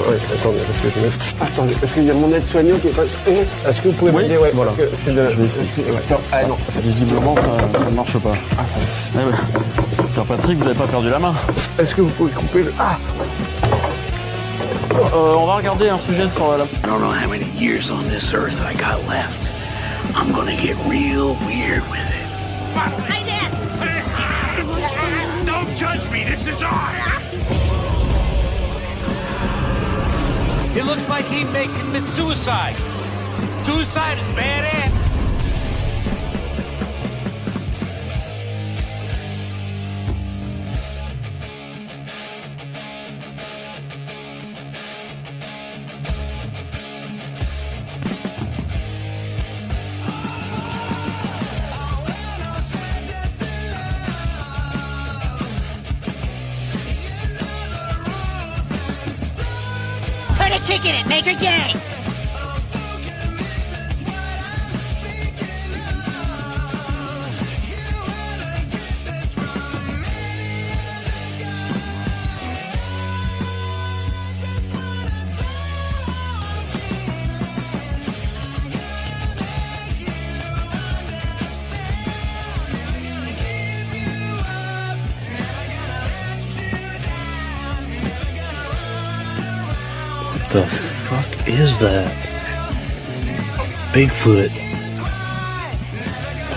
attendez, parce que je me... Attendez, parce qu'il y a mon aide-soignant qui est pas... Est-ce que vous pouvez m'aider? Ouais, voilà. Parce que c'est le... Non, ah non, Visiblement, ça ne marche pas. Eh ouais. Patrick, vous n'avez pas perdu la main. est-ce que vous pouvez couper le... Ah! On va regarder un sujet sur la... I don't know how many years on this earth I got left. I'm gonna get real weird with it. Hey there! Don't judge me, this is art! It looks like he may commit suicide. Suicide is badass. Put a kick in it, make her gay! What the fuck is that? Bigfoot.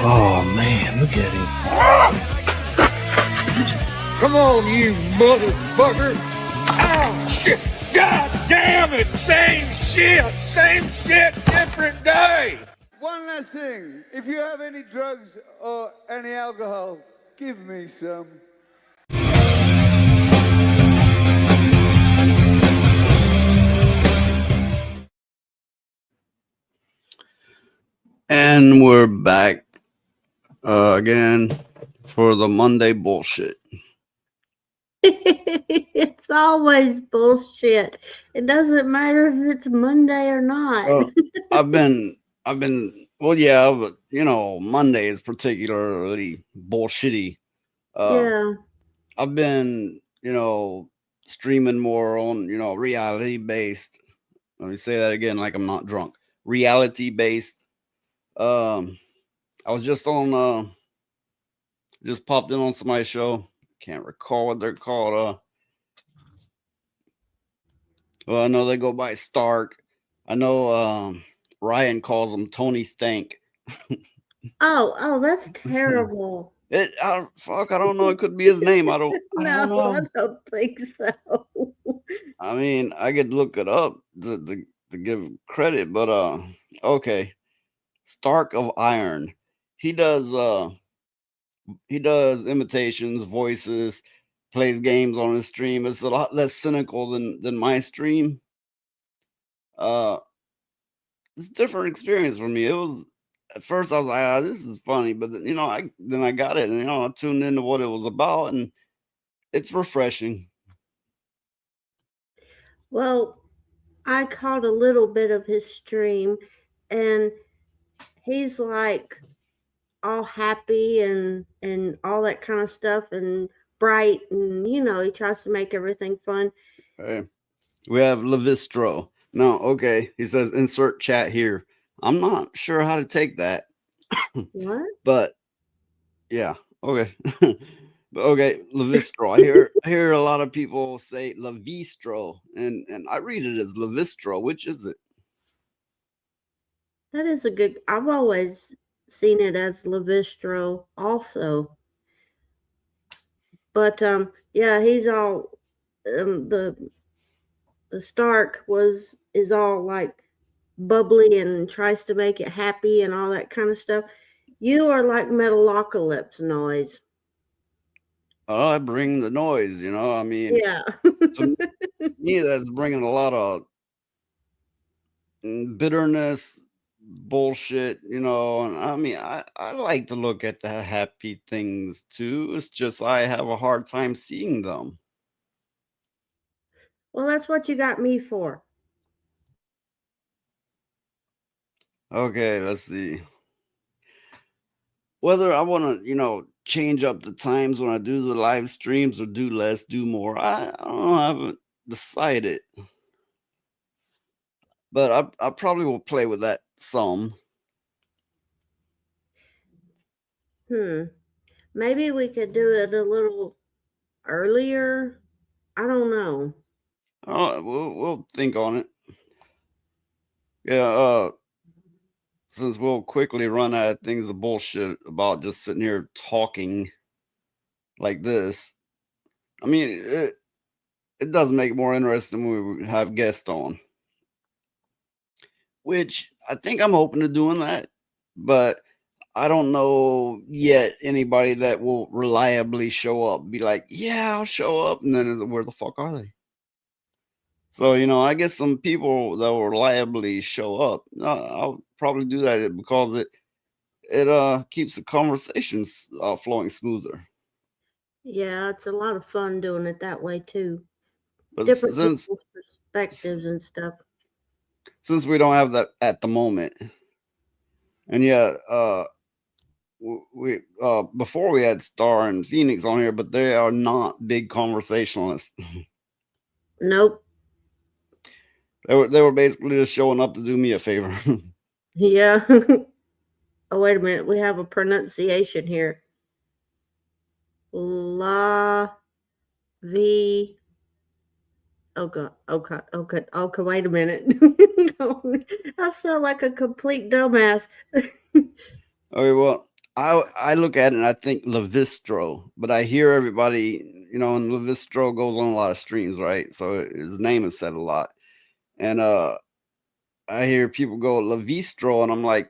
Oh man, look at him. Come on, you motherfucker! Oh, shit! God damn it! Same shit! Same shit, different day! One last thing. If you have any drugs or any alcohol, give me some. And we're back again for the Monday bullshit. It's always bullshit. It doesn't matter if it's Monday or not. I've been, well, yeah, but you know, Monday is particularly bullshitty. Yeah. I've been, you know, streaming more on, you know, reality based. Let me say that again, like I'm not drunk. Reality based. I was just on, just popped in on somebody's show. Can't recall what they're called. Well, I know they go by Stark. I know Ryan calls him Tony Stank. Oh, that's terrible. Fuck, I don't know. It could be his name. I don't know. I don't think so. I mean, I could look it up to give credit, but okay. Stark of Iron. He does imitations, voices, plays games on his stream. It's a lot less cynical than my stream. It's a different experience for me. It was at first I was like, this is funny, but then, you know, I got it, and you know, I tuned into what it was about, and it's refreshing. Well, I caught a little bit of his stream, and he's like all happy and all that kind of stuff, and bright, and you know, he tries to make everything fun. Okay. We have Levistro. No, okay. He says insert chat here. I'm not sure how to take that. What? But yeah, okay. But okay, Levistro. I hear a lot of people say Levistro, and I read it as Levistro. Which is it? That is a good. I've always seen it as Levistro also. But yeah, he's all the Stark is all like bubbly and tries to make it happy and all that kind of stuff. You are like Metalocalypse Noise. Oh, I bring the noise, you know. I mean, Yeah. to me, that's bringing a lot of bitterness, bullshit, you know. And I mean, I like to look at the happy things too. It's just I have a hard time seeing them. Well, that's what you got me for. Okay, let's see. Whether I want to, you know, change up the times when I do the live streams or do less, do more. I don't know. I haven't decided. but I probably will play with that some. Maybe we could do it a little earlier. I don't know. We'll think on it. Yeah, since we'll quickly run out of things of bullshit about just sitting here talking like this. I mean, it does make it more interesting when we have guests on, which I think I'm hoping to doing that, but I don't know yet anybody that will reliably show up. Be like, yeah, I'll show up, and then where the fuck are they? So I get some people that will reliably show up. I'll probably do that because it keeps the conversations flowing smoother. Yeah, it's a lot of fun doing it that way too. But Different since people's perspectives and stuff. since we don't have that at the moment, and yeah, we before we had Star and Phoenix on here, but they are not big conversationalists. Nope. They were basically just showing up to do me a favor. Yeah. Oh, wait a minute. We have a pronunciation here. La V. Oh God. Oh God. Oh God. Okay. Wait a minute. I sound like a complete dumbass. Okay, well, I look at it and I think Levistro, but I hear everybody, and Levistro goes on a lot of streams, right? So his name is said a lot. And I hear people go Levistro, and I'm like,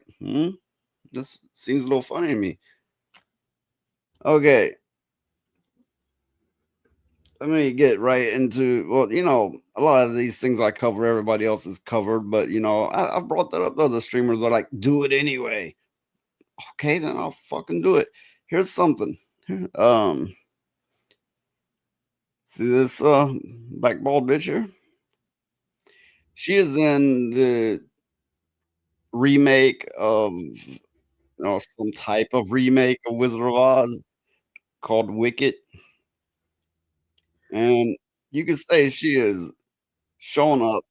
this seems a little funny to me. Okay. Let me get right into, well, a lot of these things I cover, everybody else is covered, but I've brought that up to other streamers are like, do it anyway. Okay, then I'll fucking do it. Here's something. See this black bald bitch here? She is in the remake of some type of remake of Wizard of Oz called Wicked. And you could say she is showing up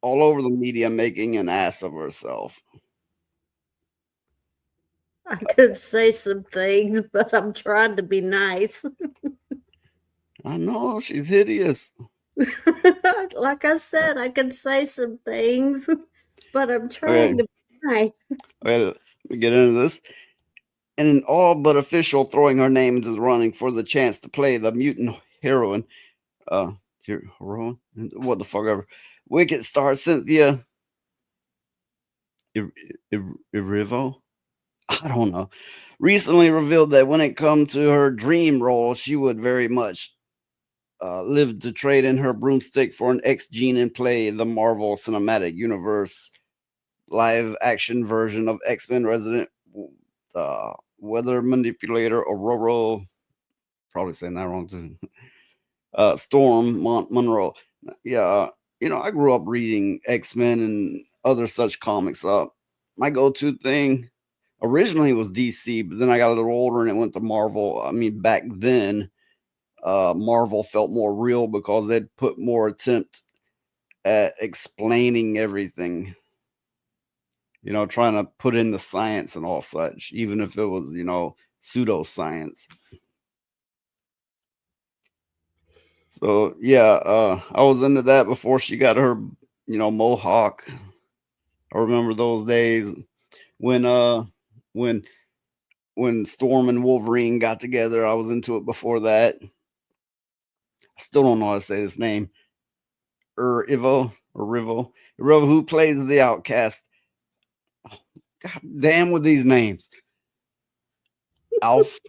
all over the media making an ass of herself. I could say some things, but I'm trying to be nice. I know, she's hideous. Like I said, I can say some things, but I'm trying to be nice. Okay, let me get into this. And an all but official throwing her name into the running for the chance to play the mutant heroine. Heroine? What the fuck ever. Wicked star Cynthia Erivo? I don't know. Recently revealed that when it comes to her dream role, she would very much live to trade in her broomstick for an X-Gene and play the Marvel Cinematic Universe live action version of X-Men Resident Weather Manipulator Aurora. Probably saying that wrong too. Storm Monroe. Yeah, I grew up reading X-Men and other such comics. My go-to thing originally was DC, but then I got a little older and it went to Marvel. I mean, back then, Marvel felt more real because they'd put more attempt at explaining everything. Trying to put in the science and all such, even if it was, pseudoscience. So yeah, I was into that before she got her, mohawk. I remember those days when Storm and Wolverine got together. I was into it before that. I still don't know how to say this name. Rivo, who plays the Outcast. Oh, God damn with these names. Elf.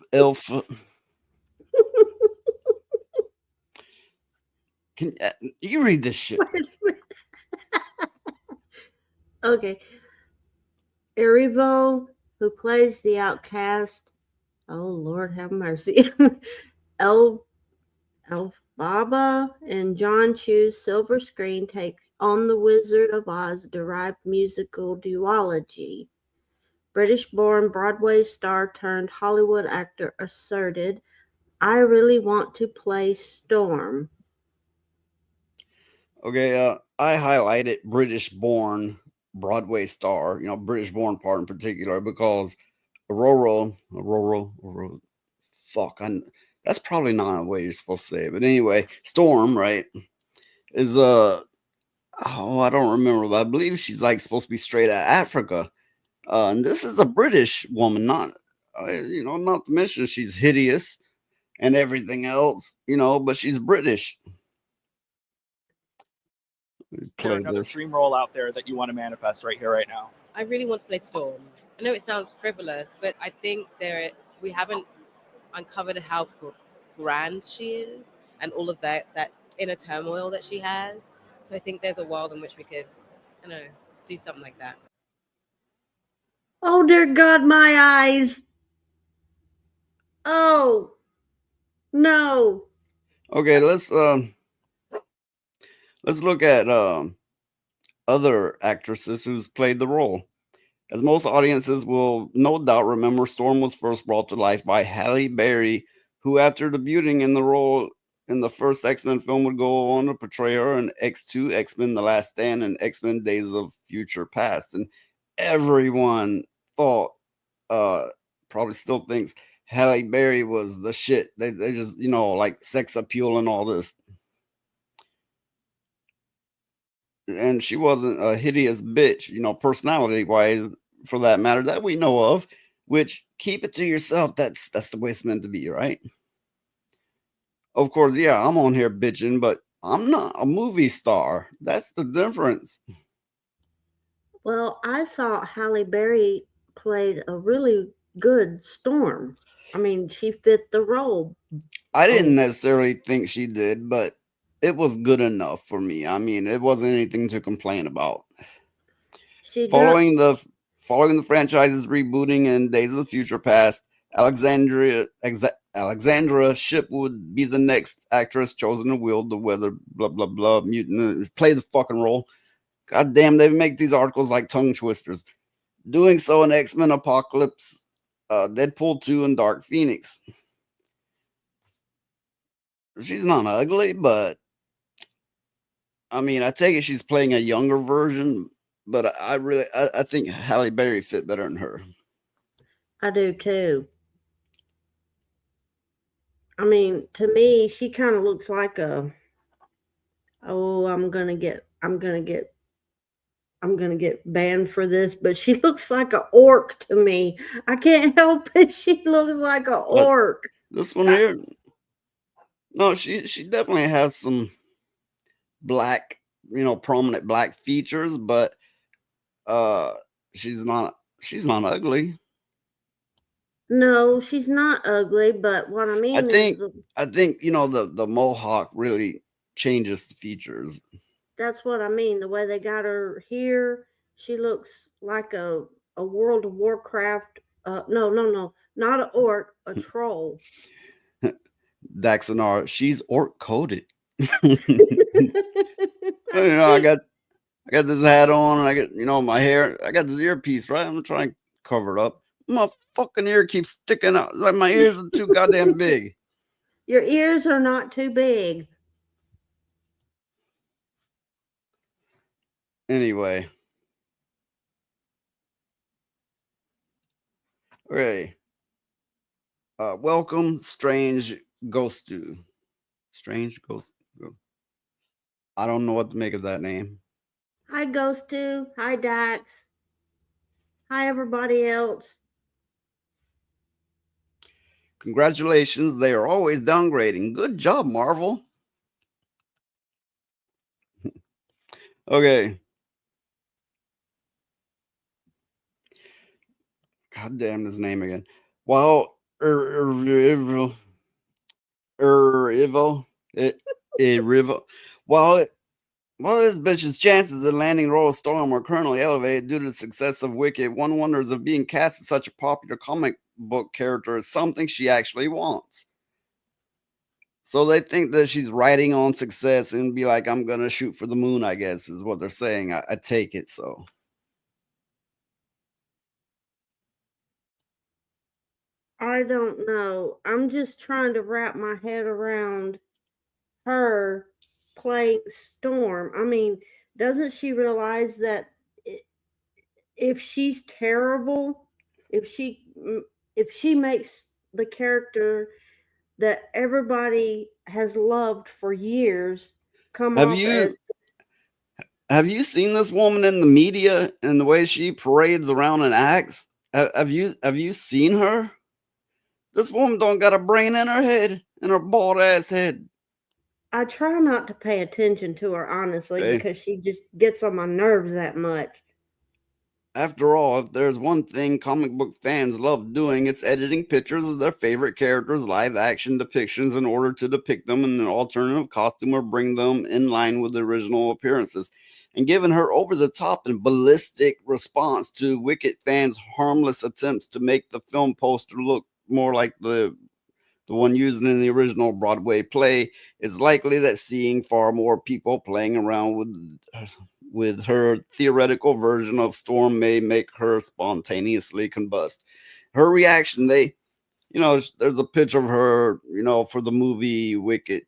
Can you read this shit? Okay. Erivo, who plays the Outcast. Oh, Lord have mercy. Elphaba and John Chu's Silver Screen take on the Wizard of Oz derived musical duology. British-born Broadway star turned Hollywood actor asserted, "I really want to play Storm." Okay, I highlighted British-born Broadway star, British-born part in particular, because Aurora, fuck, that's probably not the way you're supposed to say it, but anyway, Storm, right, is I don't remember, but I believe she's like supposed to be straight out of Africa, and this is a British woman, not to mention she's hideous and everything else, but she's British. there Play another this. dream role out there that you want to manifest right here, right now? I really want to play Storm. I know it sounds frivolous, but I think we haven't uncovered how grand she is and all of that inner turmoil that she has. So I think there's a world in which we could, I don't know, do something like that. Oh, dear God, my eyes. Oh, no. Okay, let's look at other actresses who's played the role. As most audiences will no doubt remember, Storm was first brought to life by Halle Berry, who, after debuting in the role in the first X-Men film, would go on to portray her in X2, X-Men The Last Stand, and X-Men Days of Future Past. And everyone thought, probably still thinks, Halle Berry was the shit. They just, like sex appeal and all this. And she wasn't a hideous bitch, personality wise, for that matter, that we know of. Which, keep it to yourself. That's the way it's meant to be, right? Of course, yeah, I'm on here bitching, but I'm not a movie star. That's the difference. Well, I thought Halle Berry played a really good Storm. I mean, she fit the role. I didn't necessarily think she did, but it was good enough for me. I mean, it wasn't anything to complain about. Following the franchise's rebooting in Days of the Future Past, Alexandra Shipp would be the next actress chosen to wield the weather blah blah blah mutant play the fucking role. God damn, they make these articles like tongue twisters. Doing so in X-Men Apocalypse, Deadpool 2, and Dark Phoenix. She's not ugly, but I mean, I take it she's playing a younger version, but I think Halle Berry fit better than her. I do too. I mean, to me, she kind of looks like I'm gonna get banned for this, but she looks like an orc to me. I can't help it. She looks like an orc. This one here, no, she definitely has some black, prominent black features, but she's not ugly. No, she's not ugly, but what I mean I think the mohawk really changes the features. That's what I mean. The way they got her here, she looks like a World of Warcraft. No, not an orc, a troll. Daxonar, she's orc coded. I got this hat on, and I got my hair. I got this earpiece, right? I'm trying to cover it up. My fucking ear keeps sticking out. Like my ears are too goddamn big. Your ears are not too big. Anyway. Okay. Welcome, Strange Ghostu. Strange Ghost. I don't know what to make of that name. Hi, Ghostu. Hi, Dax. Hi, everybody else. Congratulations. They are always downgrading. Good job, Marvel. Okay. God damn his name again. Well, Rivo. While this bitch's chances of landing the role of Storm are currently elevated due to the success of Wicked, one wonders if being cast as such a popular comic book character is something she actually wants. So they think that she's riding on success and be like, I'm gonna shoot for the moon, I guess, is what they're saying. I take it so. I don't know. I'm just trying to wrap my head around her playing Storm. I mean, doesn't she realize that if she's terrible, if she makes the character that everybody has loved for years come Have off you as have you seen this woman in the media and the way she parades around and acts? Have you seen her? This woman don't got a brain in her head, in her bald ass head. I try not to pay attention to her, honestly, Okay. because she just gets on my nerves that much. After all, if there's one thing comic book fans love doing, it's editing pictures of their favorite characters' live action depictions in order to depict them in an alternative costume or bring them in line with the original appearances. And given her over the top and ballistic response to Wicked fans' harmless attempts to make the film poster look more like the one used in the original Broadway play, it's likely that seeing far more people playing around with her theoretical version of Storm may make her spontaneously combust. Her reaction, there's a picture of her, for the movie Wicked,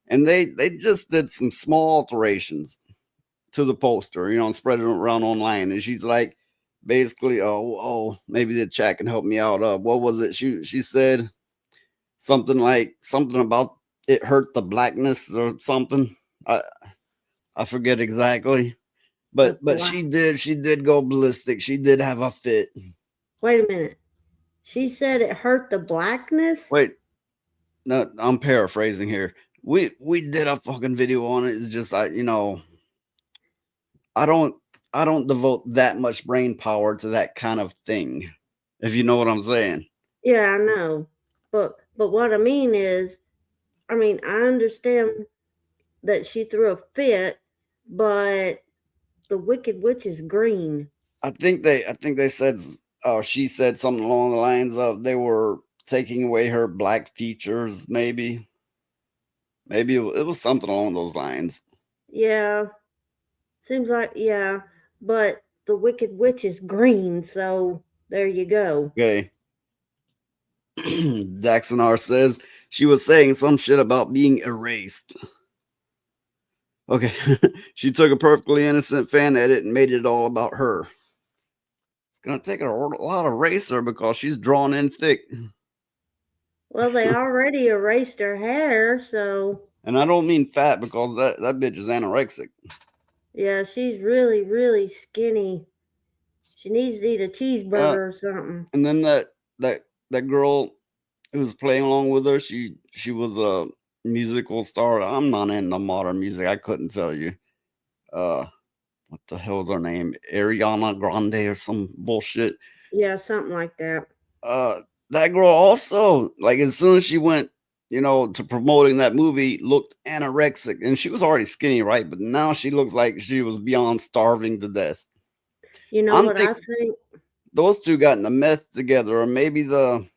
and they just did some small alterations to the poster, and spread it around online. And she's like, basically, oh, maybe the chat can help me out. What was it? She said something about it hurt the blackness or something. I forget exactly. But she did go ballistic. She did have a fit. Wait a minute. She said it hurt the blackness? Wait. No, I'm paraphrasing here. We did a fucking video on it. It's just I don't devote that much brain power to that kind of thing. If you know what I'm saying. Yeah, I know. But what I mean is, I understand that she threw a fit, but the Wicked Witch is green. I think they said, she said something along the lines of they were taking away her black features. Maybe it was something along those lines. Yeah, seems like, yeah, but the Wicked Witch is green, so there you go. Okay. Jackson R says she was saying some shit about being erased. Okay. She took a perfectly innocent fan edit and made it all about her. It's going to take a lot of eraser because she's drawn in thick. Well, they already erased her hair, so. And I don't mean fat because that bitch is anorexic. Yeah, she's really, really skinny. She needs to eat a cheeseburger or something. And then that girl who was playing along with her, she was a musical star. I'm not into modern music. I couldn't tell you. What the hell is her name? Ariana Grande or some bullshit. Yeah, something like that. That girl also, like, as soon as she went, to promoting that movie, looked anorexic, and she was already skinny, right? But now she looks like she was beyond starving to death. You know what I think? Those two got in the meth together, or maybe those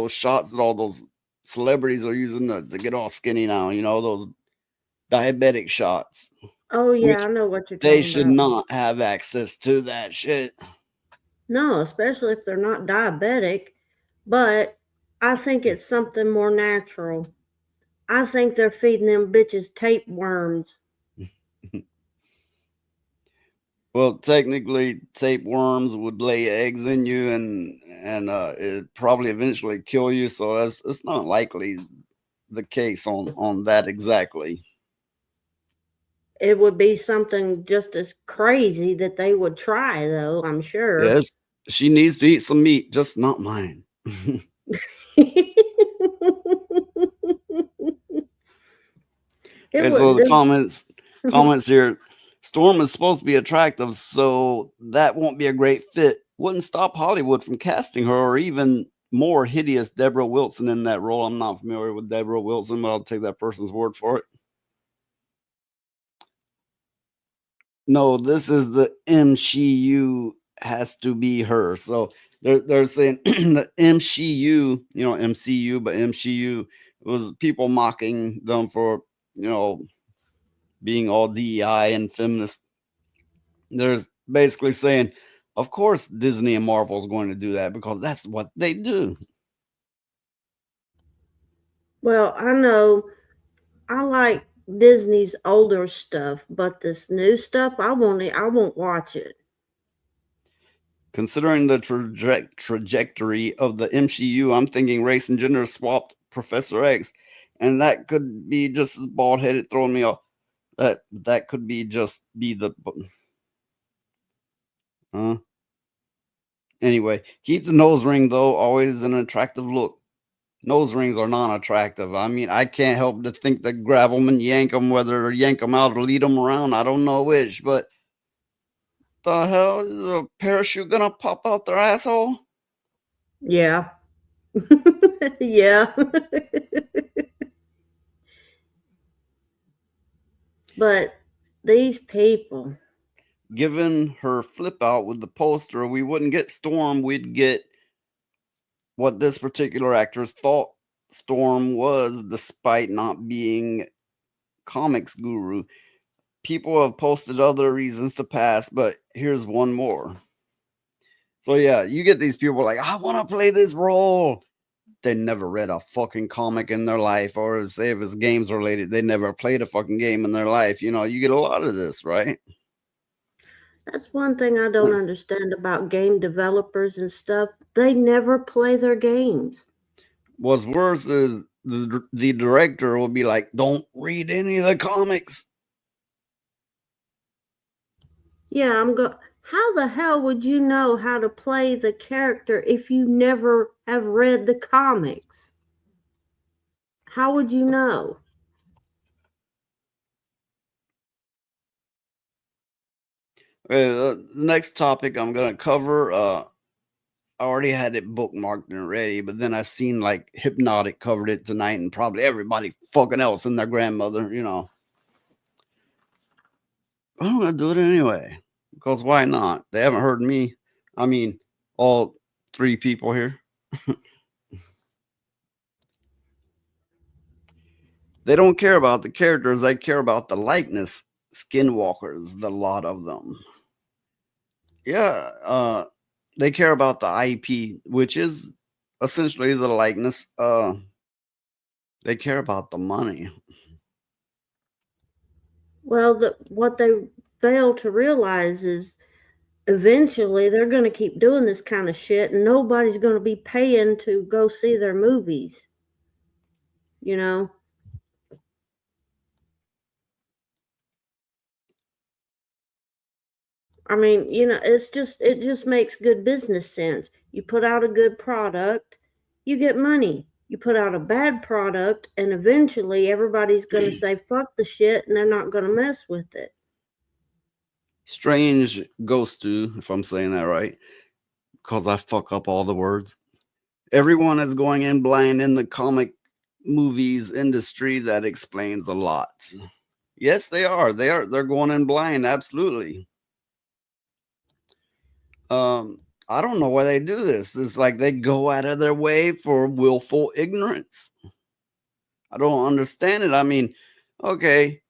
shots that all those celebrities are using to get all skinny now. Those diabetic shots. Oh yeah, I know what you're talking about. They should not have access to that shit. No, especially if they're not diabetic. But I think it's something more natural. I think they're feeding them bitches tapeworms. Well, technically, tapeworms would lay eggs in you, and it probably eventually kill you. So it's not likely the case on that exactly. It would be something just as crazy that they would try, though, I'm sure. Yes, she needs to eat some meat, just not mine. Okay, so the comments here. Storm is supposed to be attractive, so that won't be a great fit. Wouldn't stop Hollywood from casting her or even more hideous Deborah Wilson in that role. I'm not familiar with Deborah Wilson, but I'll take that person's word for it. No, this is the MCU has to be her. So they're saying the MCU, MCU, but MCU was people mocking them for, being all DEI and feminist. There's basically saying, of course, Disney and Marvel is going to do that because that's what they do. Well, I know I like Disney's older stuff, but this new stuff, I won't watch it. Considering the trajectory of the MCU, I'm thinking Race and Gender swapped Professor X, and that could be just as bald headed, throwing me off. That could be just be the. Anyway, keep the nose ring though. Always an attractive look. Nose rings are non-attractive. I mean, I can't help to think that grab them and yank them, whether yank them out or lead them around. I don't know which, but the hell is a parachute gonna pop out their asshole? Yeah. Yeah. But these people. Given her flip out with the poster, we wouldn't get Storm. We'd get what this particular actress thought Storm was, despite not being comics guru. People have posted other reasons to pass, but here's one more. So yeah, you get these people like, I want to play this role. They never read a fucking comic in their life, or say if it's games related, they never played a fucking game in their life. You know, you get a lot of this, right? That's one thing I don't understand about game developers and stuff. They never play their games. What's worse is the director will be like, don't read any of the comics. Yeah, how the hell would you know how to play the character if you never have read the comics? How would you know? The next topic I'm going to cover, I already had it bookmarked and ready, but then I seen like Hypnotic covered it tonight, and probably everybody fucking else and their grandmother, you know. I'm going to do it anyway, because why not? They haven't heard me. I mean, all three people here. They don't care about the characters. They care about the likeness. Skinwalkers, the lot of them. Yeah, they care about the IP, which is essentially the likeness. They care about the money. Well, what they fail to realize is eventually they're going to keep doing this kind of shit, and nobody's going to be paying to go see their movies. You know? I mean, you know, it just makes good business sense. You put out a good product, you get money. You put out a bad product, and eventually everybody's going to say, fuck the shit, and they're not going to mess with it. Strange Ghost 2, if I'm saying that right, because I fuck up all the words. Everyone is going in blind in the comic movies industry. That explains a lot. Yes, they are. They're going in blind. Absolutely. I don't know why they do this. It's like they go out of their way for willful ignorance. I don't understand it. I mean, okay,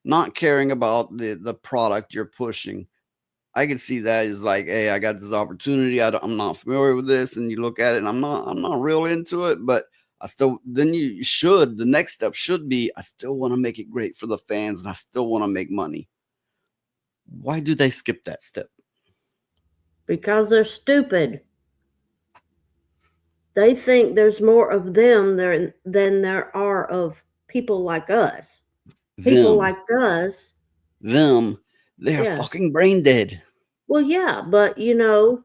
not caring about the product you're pushing. I can see that as like, hey, I got this opportunity. I'm not familiar with this, and you look at it, and I'm not real into it. But I still, then you should. The next step should be, I still want to make it great for the fans, and I still want to make money. Why do they skip that step? Because they're stupid. They think there's more of them than there are of people like us. People like us. They're fucking brain dead. Well, yeah, but you know,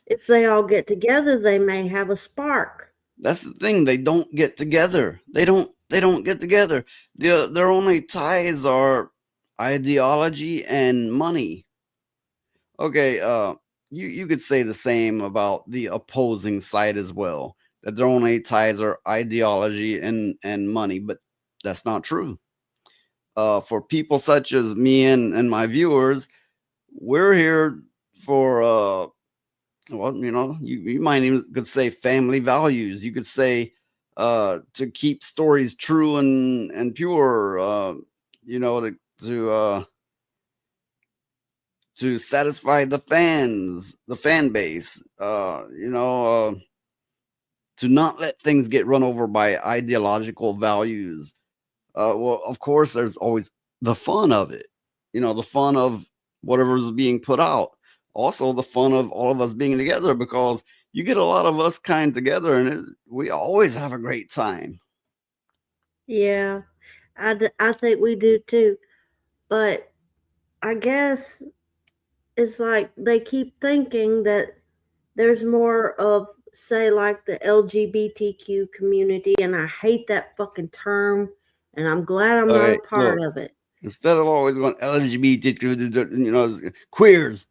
if they all get together, they may have a spark. That's the thing. They don't get together. They don't get together. Their only ties are ideology and money. Okay, you could say the same about the opposing side as well, that their only ties are ideology and money, but that's not true. For people such as me and my viewers, we're here for well, you know, you might even could say family values. You could say to keep stories true and pure, you know, to satisfy the fan base, you know, to not let things get run over by ideological values. Well, of course, there's always the fun of it. You know, the fun of whatever's being put out. Also, the fun of all of us being together, because you get a lot of us kind together, and we always have a great time. Yeah, I think we do too. But I guess it's like they keep thinking that there's more of, say, like the LGBTQ community, and I hate that fucking term, and I'm glad I'm not a part of it. Instead of always going LGBTQ, you know, queers.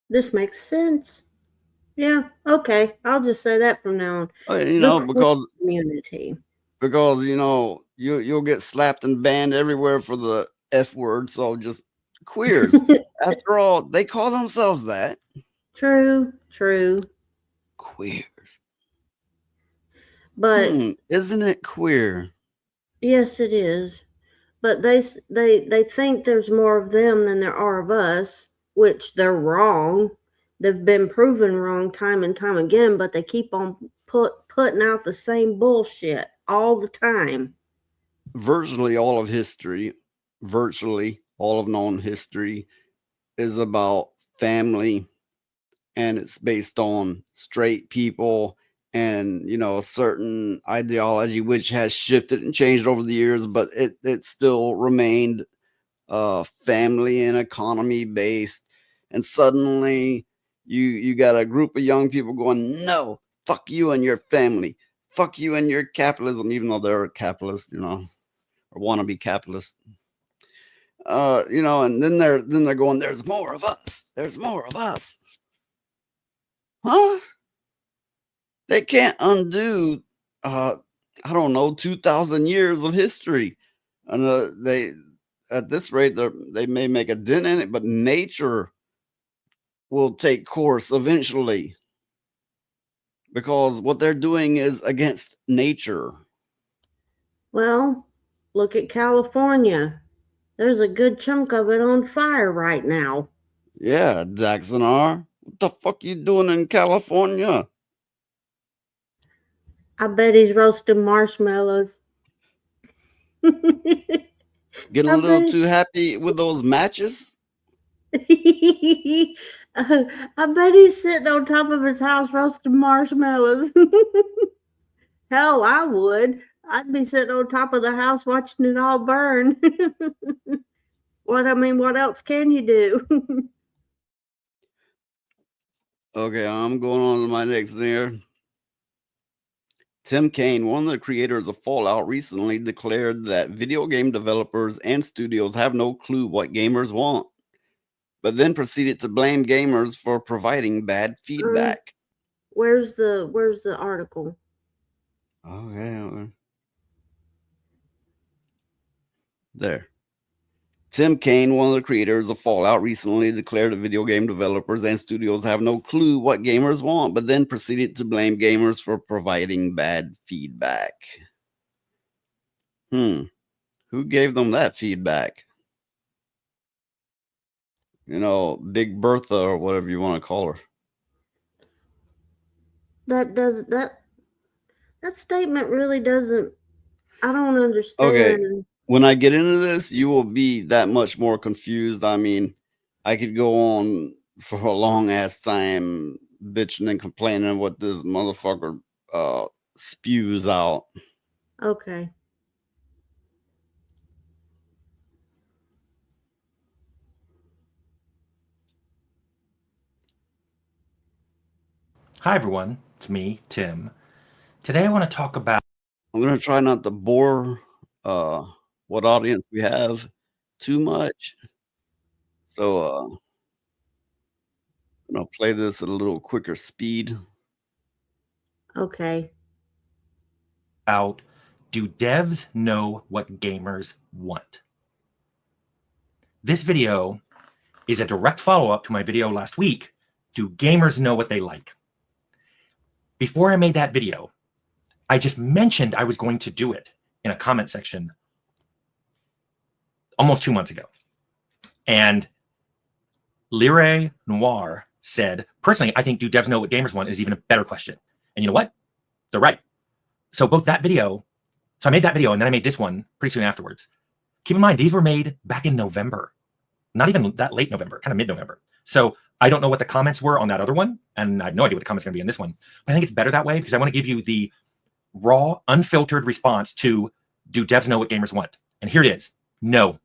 This makes sense. Yeah, okay. I'll just say that from now on. You know, because community. Because, you know, you'll get slapped and banned everywhere for the F word. So just queers. After all, they call themselves that. True. Queers. But isn't it queer? Yes, it is. But they think there's more of them than there are of us, which they're wrong. They've been proven wrong time and time again, but they keep on putting out the same bullshit all the time. Virtually all of history, virtually all of known history is about family, and it's based on straight people and, you know, a certain ideology which has shifted and changed over the years, but it still remained family and economy based. And suddenly you got a group of young people going, no, fuck you and your family, fuck you and your capitalism, even though they're a capitalist, you know, or want to be capitalist. You know, and then they're going, there's more of us. There's more of us. Huh? They can't undo, I don't know, 2,000 years of history. And they, at this rate, they may make a dent in it, but nature will take course eventually, because what they're doing is against nature. Well, look at California. There's a good chunk of it on fire right now. Yeah, Jackson R. What the fuck you doing in California? I bet he's roasting marshmallows. Get a little too happy with those matches? I bet he's sitting on top of his house roasting marshmallows. Hell, I would. I'd be sitting on top of the house watching it all burn. What else can you do? Okay, I'm going on to my next there. Tim Kaine, one of the creators of Fallout, recently declared that video game developers and studios have no clue what gamers want, but then proceeded to blame gamers for providing bad feedback. Where's the article? Okay. There. Tim Kaine, one of the creators of Fallout, recently declared that video game developers and studios have no clue what gamers want, but then proceeded to blame gamers for providing bad feedback. Who gave them that feedback? You know, Big Bertha or whatever you want to call her. That statement really doesn't. I don't understand. Okay. When I get into this, you will be that much more confused. I mean, I could go on for a long ass time bitching and complaining what this motherfucker spews out. Okay. Hi everyone, it's me, Tim. Today I want to talk about... I'm going to try not to bore what audience we have too much. So I'm going to play this at a little quicker speed. Okay. About, do devs know what gamers want? This video is a direct follow-up to my video last week, do gamers know what they like? Before I made that video, I just mentioned I was going to do it in a comment section almost 2 months ago. And Lyre Noir said, personally, I think do devs know what gamers want is even a better question. And you know what? They're right. So both that video So I made that video and then I made this one pretty soon afterwards. Keep in mind, these were made back in November, not even that late November, kind of mid-November. So I don't know what the comments were on that other one, and I have no idea what the comments are going to be in this one. But I think it's better that way because I want to give you the raw, unfiltered response to, do devs know what gamers want? And here it is. No,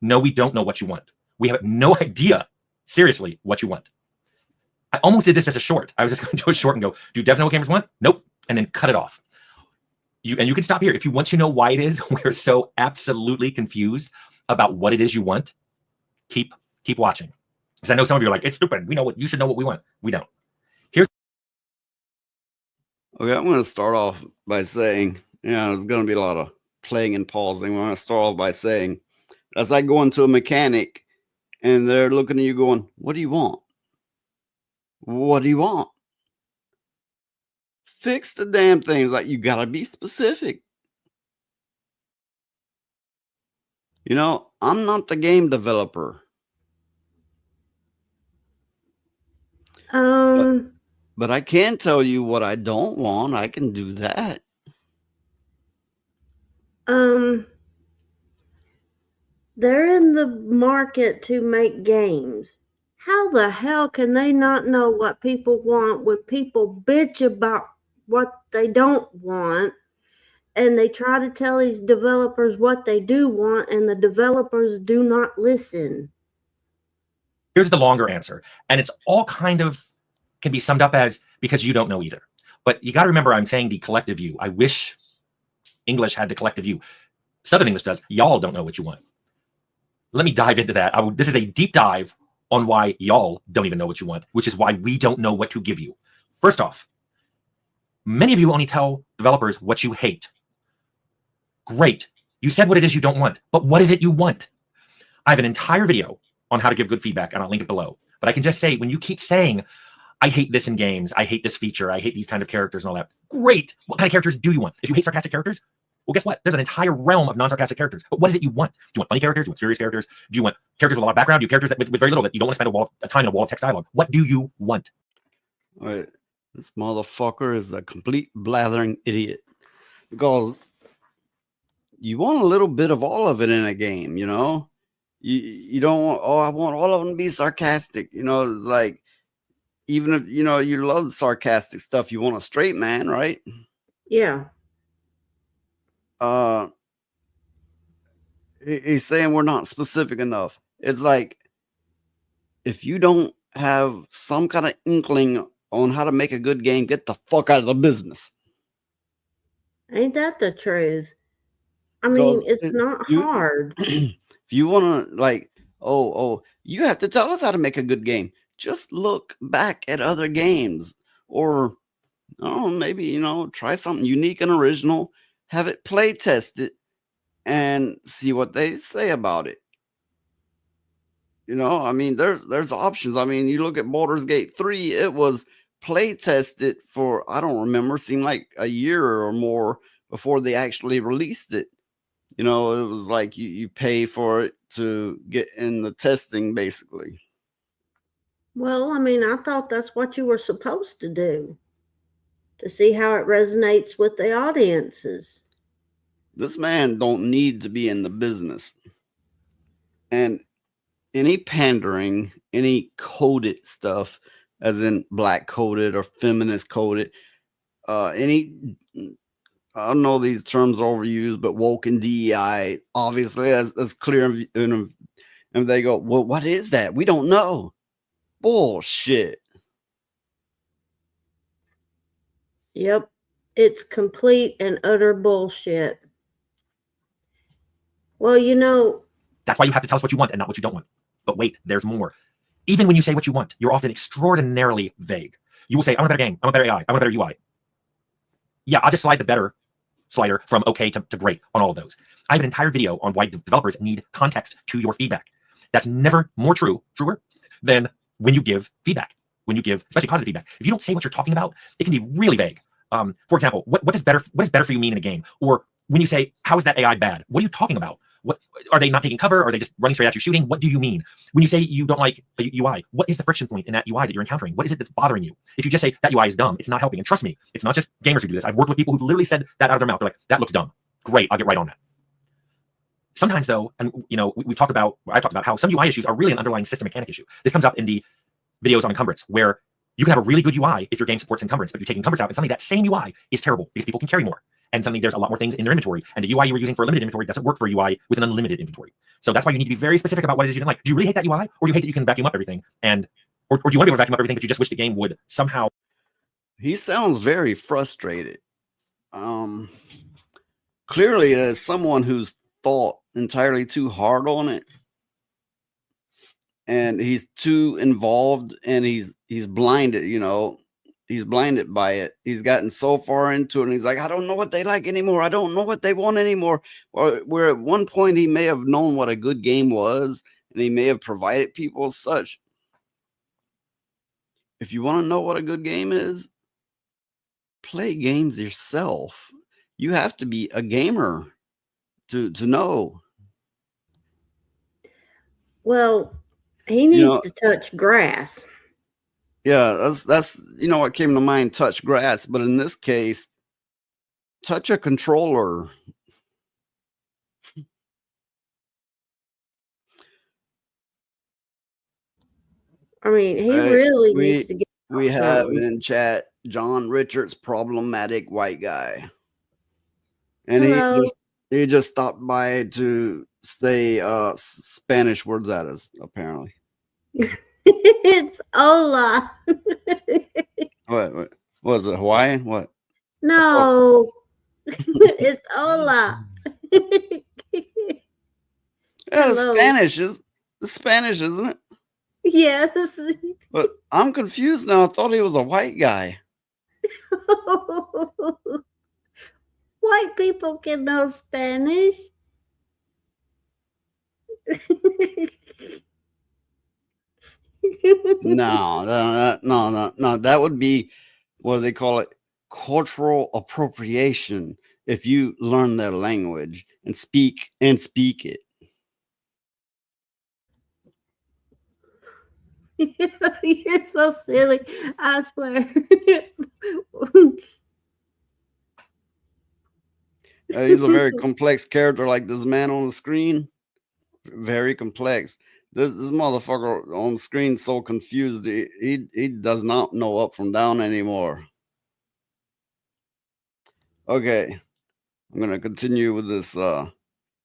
we don't know what you want. We have no idea, seriously, what you want. I almost did this as a short. I was just going to do a short and go, do devs know what gamers want? Nope. And then cut it off. You can stop here. If you want to know why it is we're so absolutely confused about what it is you want, keep watching. Because I know some of you are like, it's stupid. We know what you should know what we want. We don't. Here's Okay, I'm going to start off by saying, there's going to be a lot of playing and pausing. I'm going to start off by saying, as I go into a mechanic and they're looking at you going, what do you want? What do you want? Fix the damn things. Like, you got to be specific. I'm not the game developer. But I can tell you what I don't want. I can do that. They're in the market to make games. How the hell can they not know what people want when people bitch about what they don't want? And they try to tell these developers what they do want, and the developers do not listen. Here's the longer answer. And it's all kind of can be summed up as because you don't know either. But you got to remember, I'm saying the collective you. I wish English had the collective you. Southern English does. Y'all don't know what you want. Let me dive into that. This is a deep dive on why y'all don't even know what you want, which is why we don't know what to give you. First off, many of you only tell developers what you hate. Great. You said what it is you don't want, but what is it you want? I have an entire video on how to give good feedback, and I'll link it below. But I can just say, when you keep saying, I hate this in games, I hate this feature, I hate these kind of characters and all that, great. What kind of characters do you want? If you hate sarcastic characters, well, guess what? There's an entire realm of non-sarcastic characters. But what is it you want? Do you want funny characters? Do you want serious characters? Do you want characters with a lot of background? Do you characters that with very little that you don't want to spend a time in a wall of text dialogue? What do you want? All right. This motherfucker is a complete blathering idiot. Because you want a little bit of all of it in a game, You don't want, I want all of them to be sarcastic. Like, even if, you love sarcastic stuff, you want a straight man, right? Yeah. He's saying we're not specific enough. It's like, if you don't have some kind of inkling on how to make a good game, get the fuck out of the business. Ain't that the truth? I mean, it's not hard. If you want to, like, you have to tell us how to make a good game. Just look back at other games, or maybe, try something unique and original, have it play tested and see what they say about it. I mean, there's options. I mean, you look at Baldur's Gate 3, it was play tested for, I don't remember, seemed like a year or more before they actually released it. It was like you pay for it to get in the testing, basically. Well, I mean, I thought that's what you were supposed to do, to see how it resonates with the audiences. This man don't need to be in the business. And any pandering, any coded stuff, as in black coded or feminist coded, I don't know, these terms are overused, but woke and DEI, obviously, as clear. And they go, well, what is that? We don't know. Bullshit. Yep. It's complete and utter bullshit. Well, that's why you have to tell us what you want and not what you don't want. But wait, there's more. Even when you say what you want, you're often extraordinarily vague. You will say, I want a better game. I want better AI. I want a better UI. Yeah, I'll just slide the better slider from okay to great on all of those. I have an entire video on why developers need context to your feedback. That's never more truer than when you give feedback, especially positive feedback. If you don't say what you're talking about, it can be really vague. For example, what does better for you mean in a game? Or when you say, how is that AI bad? What are you talking about? What are they not taking cover? Are they just running straight at you shooting? What do you mean? When you say you don't like a UI, what is the friction point in that UI that you're encountering? What is it that's bothering you? If you just say that UI is dumb, it's not helping. And trust me, it's not just gamers who do this. I've worked with people who've literally said that out of their mouth. They're like, that looks dumb. Great, I'll get right on that. Sometimes though, and I've talked about how some UI issues are really an underlying system mechanic issue. This comes up in the videos on encumbrance, where you can have a really good UI if your game supports encumbrance, but you take encumbrance out, and suddenly that same UI is terrible because people can carry more. And suddenly there's a lot more things in their inventory, and the UI you were using for a limited inventory doesn't work for a UI with an unlimited inventory. So that's why you need to be very specific about what it is you didn't like. Do you really hate that UI, or do you hate that you can vacuum up everything? Or do you want to be able to vacuum up everything, but you just wish the game would somehow? He sounds very frustrated. Clearly, as someone who's thought entirely too hard on it, and he's too involved, and he's blinded. He's blinded by it. He's gotten so far into it, and he's like, I don't know what they like anymore. I don't know what they want anymore. Or where at one point he may have known what a good game was, and he may have provided people such. If you want to know what a good game is, play games yourself. You have to be a gamer to know. Well, he needs to touch grass. Yeah, that's what came to mind, touch grass, but in this case, touch a controller. I mean, he really needs to get. We have in chat John Richards, problematic white guy, and he just stopped by to say Spanish words at us. Apparently, it's hola. What was it? Hawaiian? What? No, it's hola. Yeah, Spanish is Spanish, isn't it? Yes. But I'm confused now. I thought he was a white guy. White people can know Spanish. No. That would be, what do they call it? Cultural appropriation. If you learn their language and speak it. You're so silly. I swear. He's a very complex character, like this man on the screen. Very complex. This motherfucker on screen so confused. He does not know up from down anymore. Okay, I'm gonna continue with this.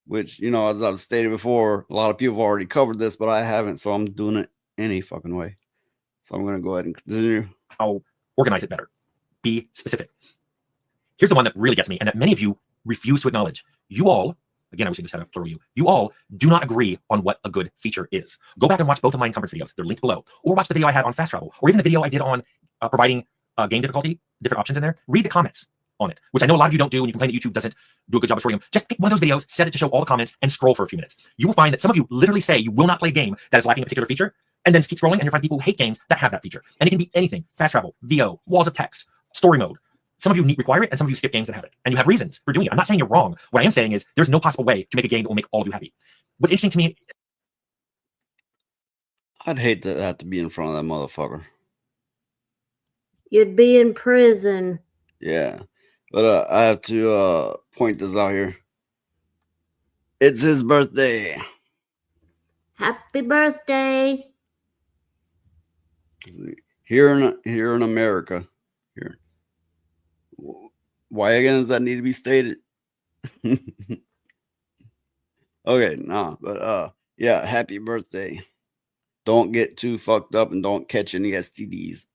Which, as I've stated before, a lot of people have already covered this, but I haven't, so I'm doing it any fucking way. So I'm gonna go ahead and continue. I'll organize it better. Be specific. Here's the one that really gets me, and that many of you refuse to acknowledge. You all, again, I wish I just had a plural you all do not agree on what a good feature is. Go back and watch both of my encumbrance videos. They're linked below. Or watch the video I had on fast travel, or even the video I did on providing game difficulty, different options in there. Read the comments on it, which I know a lot of you don't do, and you complain that YouTube doesn't do a good job of sorting them. Just pick one of those videos, set it to show all the comments, and scroll for a few minutes. You will find that some of you literally say you will not play a game that is lacking a particular feature, and then keep scrolling, and you'll find people who hate games that have that feature. And it can be anything: fast travel, VO, walls of text, story mode. Some of you require it, and some of you skip games that have it. And you have reasons for doing it. I'm not saying you're wrong. What I am saying is there's no possible way to make a game that will make all of you happy. What's interesting to me, I'd hate to have to be in front of that motherfucker. You'd be in prison. Yeah. But I have to point this out here. It's his birthday. Happy birthday. Here in America. Here. Why again does that need to be stated? Okay, but yeah, happy birthday. Don't get too fucked up and don't catch any STDs.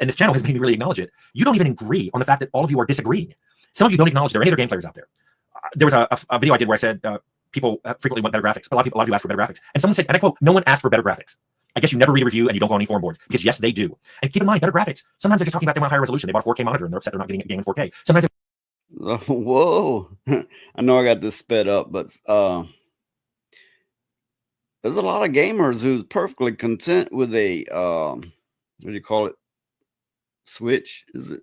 and this channel has made me really acknowledge it, you don't even agree on the fact that all of you are disagreeing. Some of you don't acknowledge there are any other game players out there. There was a video I did where I said people frequently want better graphics, but a lot of you ask for better graphics. And someone said, and I quote, no one asked for better graphics. I guess you never read a review and you don't go on any forum boards, because yes, they do. And keep in mind, better graphics, sometimes they're just talking about they want higher resolution. They bought a 4K monitor and they're upset they're not getting a game in 4K. Sometimes whoa. I know I got this sped up, but there's a lot of gamers who's perfectly content with a what do you call it? Switch, is it?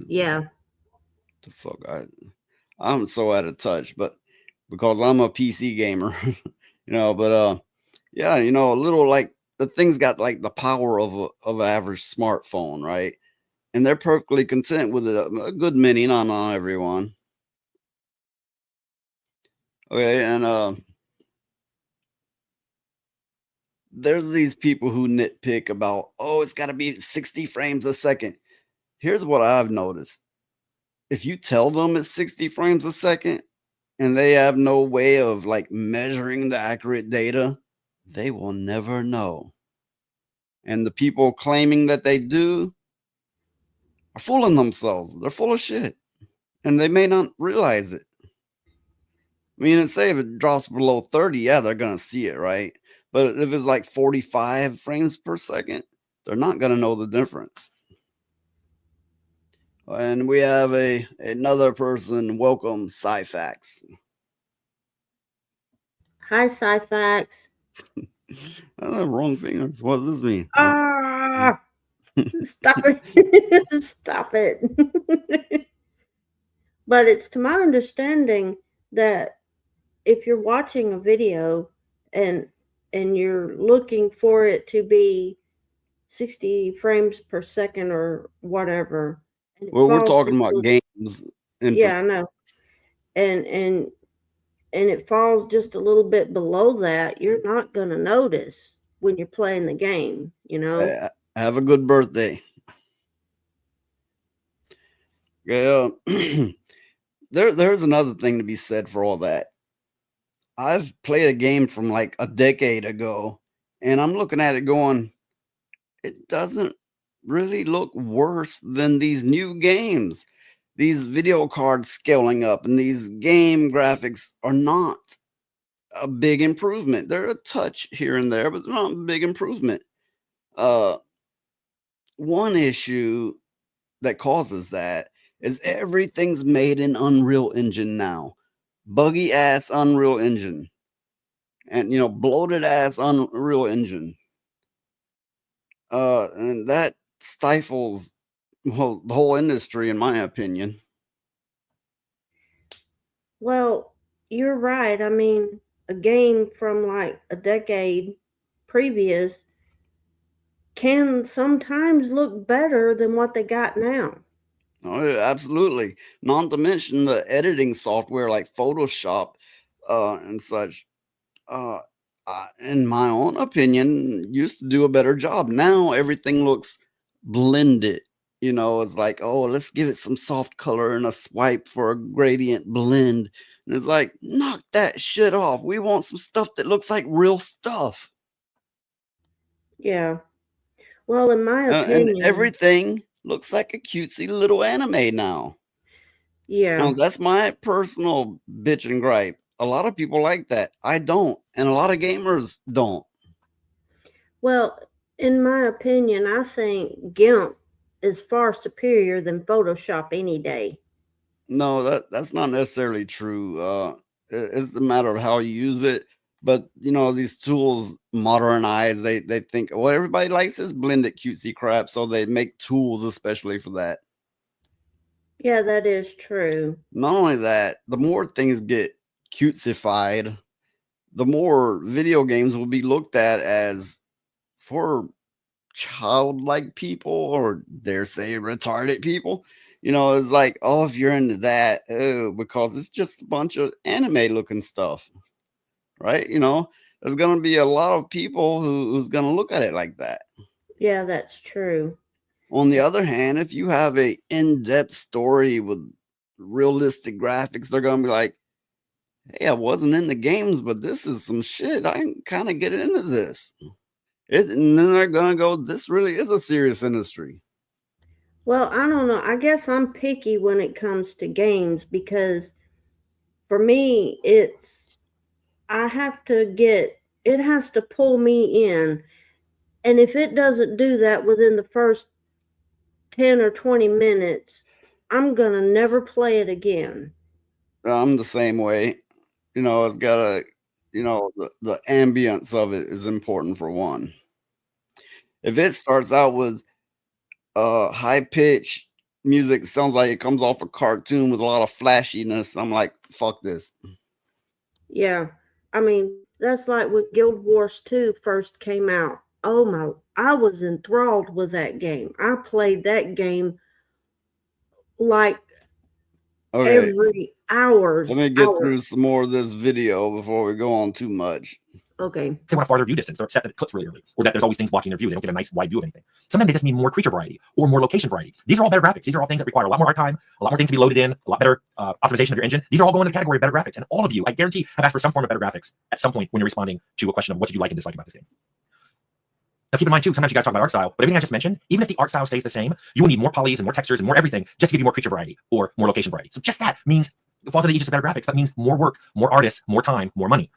Yeah. The fuck, I'm so out of touch, but because I'm a PC gamer, you know, but yeah, you know, a little like the thing's got like the power of an average smartphone, right? and they're perfectly content with it. A good many, not everyone. Okay, and there's these people who nitpick about, oh, it's got to be 60 frames a second. Here's what I've noticed. If you tell them it's 60 frames a second and they have no way of like measuring the accurate data, they will never know. And the people claiming that they do are fooling themselves. They're full of shit. And they may not realize it. I mean, say if it drops below 30, yeah, they're going to see it, right? But if it's like 45 frames per second, they're not going to know the difference. And we have another person. Welcome, Cyfax. Hi, Cyfax. I have wrong fingers. What does this mean? Ah, stop it. Stop it. But it's to my understanding that if you're watching a video and you're looking for it to be 60 frames per second or whatever. Well, we're talking about games. Yeah, I know. And it falls just a little bit below that, you're not going to notice when you're playing the game, you know? Have a good birthday. Yeah. There's another thing to be said for all that. I've played a game from like a decade ago, and I'm looking at it going, it doesn't really look worse than these new games. These video cards scaling up and these game graphics are not a big improvement. They're a touch here and there, but they're not a big improvement. One issue that causes that is everything's made in Unreal Engine now. Buggy ass Unreal Engine. And, you know, bloated ass Unreal Engine. And that stifles, well, the whole industry, in my opinion. Well, you're right. I mean, a game from like a decade previous can sometimes look better than what they got now. Oh, yeah, absolutely. Not to mention the editing software like Photoshop and such. In my own opinion, used to do a better job. Now everything looks blended. You know, it's like, oh, let's give it some soft color and a swipe for a gradient blend. And it's like, knock that shit off. We want some stuff that looks like real stuff. Yeah. Well, in my opinion, and everything looks like a cutesy little anime now. Yeah. Now, that's my personal bitch and gripe. A lot of people like that. I don't. And a lot of gamers don't. Well, in my opinion, I think GIMP is far superior than Photoshop any day. No, that's not necessarily true. It's a matter of how you use it. But, you know, these tools modernize. They think, well, everybody likes this blended cutesy crap. So they make tools especially for that. Yeah, that is true. Not only that, the more things get cutesified, the more video games will be looked at as for childlike people, or dare say retarded people. You know, it's like, oh, if you're into that, oh, because it's just a bunch of anime looking stuff, right? You know, there's gonna be a lot of people who's gonna look at it like that. Yeah, that's true. On the other hand, if you have a in-depth story with realistic graphics, they're gonna be like, hey, I wasn't in the games, but this is some shit. I can kind of get into this. And then they're gonna go, this really is a serious industry. Well, I don't know. I guess I'm picky when it comes to games because for me, it has to pull me in. And if it doesn't do that within the first 10 or 20 minutes, I'm going to never play it again. I'm the same way. You know, it's got to, you know, the ambience of it is important for one. If it starts out with high pitch music, sounds like it comes off a cartoon with a lot of flashiness, I'm like, fuck this. Yeah. I mean, that's like when Guild Wars 2 first came out. oh my, I was enthralled with that game. I played that game like Okay, every hours. let me get through some more of this video before we go on too much. Okay. They want a farther view distance. They're upset that it clips really early, or that there's always things blocking their view. They don't get a nice wide view of anything. Sometimes they just need more creature variety or more location variety. These are all better graphics. These are all things that require a lot more art time, a lot more things to be loaded in, a lot better optimization of your engine. These are all going into the category of better graphics. And all of you, I guarantee, have asked for some form of better graphics at some point when you're responding to a question of what did you like and dislike about this game. Now keep in mind too, sometimes you guys talk about art style, but everything I just mentioned, even if the art style stays the same, you will need more polys and more textures and more everything just to give you more creature variety or more location variety. So just that means, it falls into each of better graphics. That means more work, more artists, more time, more money.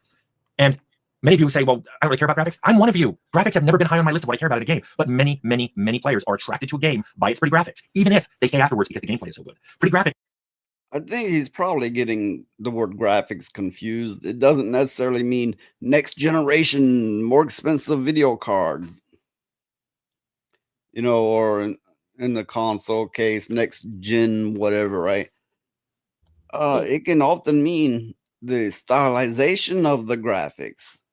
And many of you say, well, I don't really care about graphics. I'm one of you. Graphics have never been high on my list of what I care about in a game, but many, many, many players are attracted to a game by its pretty graphics, even if they stay afterwards because the gameplay is so good. Pretty graphics. I think he's probably getting the word graphics confused. It doesn't necessarily mean next generation, more expensive video cards. You know, or in the console case, next gen, whatever, right? It can often mean the stylization of the graphics.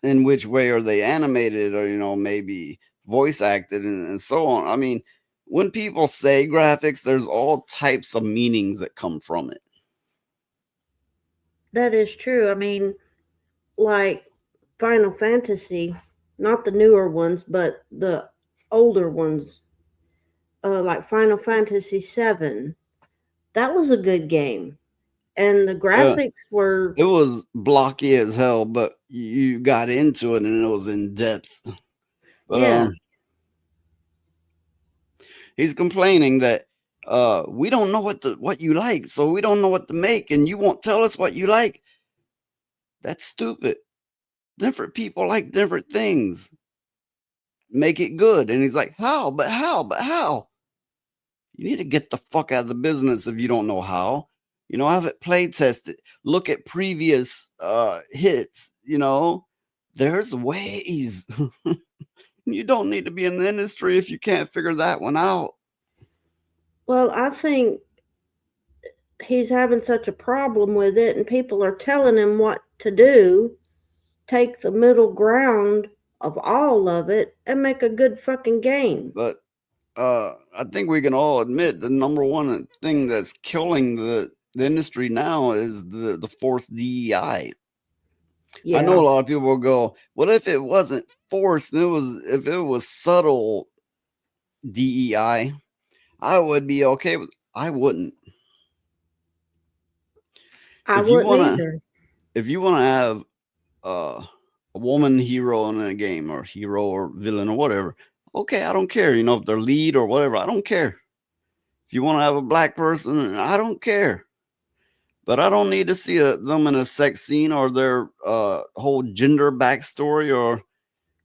In which way are they animated, or, you know, maybe voice acted and so on. I mean, when people say graphics, there's all types of meanings that come from it. That is true. I mean, like Final Fantasy, not the newer ones, but the older ones, like Final Fantasy VII. That was a good game. And the graphics were... It was blocky as hell, but you got into it and it was in depth. But, yeah. He's complaining that we don't know what you like, so we don't know what to make, and you won't tell us what you like. That's stupid. Different people like different things. Make it good. And he's like, how? But how? But how? You need to get the fuck out of the business if you don't know how. You know, have it play tested. Look at previous hits. You know, there's ways. You don't need to be in the industry if you can't figure that one out. Well, I think he's having such a problem with it, and people are telling him what to do. Take the middle ground of all of it and make a good fucking game. But I think we can all admit the number one thing that's killing the industry now is the forced DEI. Yeah. I know a lot of people will go, what if it wasn't forced and if it was subtle DEI, I would be okay with. I wouldn't. I wouldn't either. If you want to have a woman hero in a game, or hero or villain or whatever, okay, I don't care. You know, if they're lead or whatever, I don't care. If you want to have a black person, I don't care. But I don't need to see them in a sex scene or their whole gender backstory, or,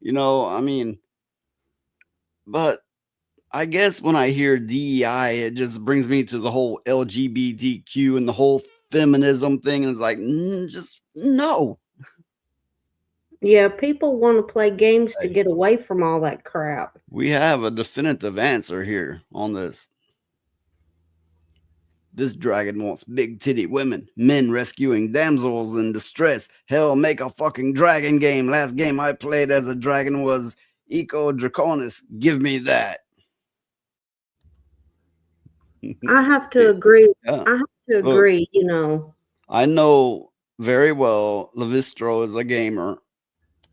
you know, I mean, but I guess when I hear DEI, it just brings me to the whole LGBTQ and the whole feminism thing. And it's like, just no. Yeah, people want to play games to get away from all that crap. We have a definitive answer here on this. This dragon wants big titty women, men rescuing damsels in distress. Hell, make a fucking dragon game. Last game I played as a dragon was Eco Draconis. Give me that. I have to agree. Yeah. I have to agree, you know. I know very well Levistro is a gamer.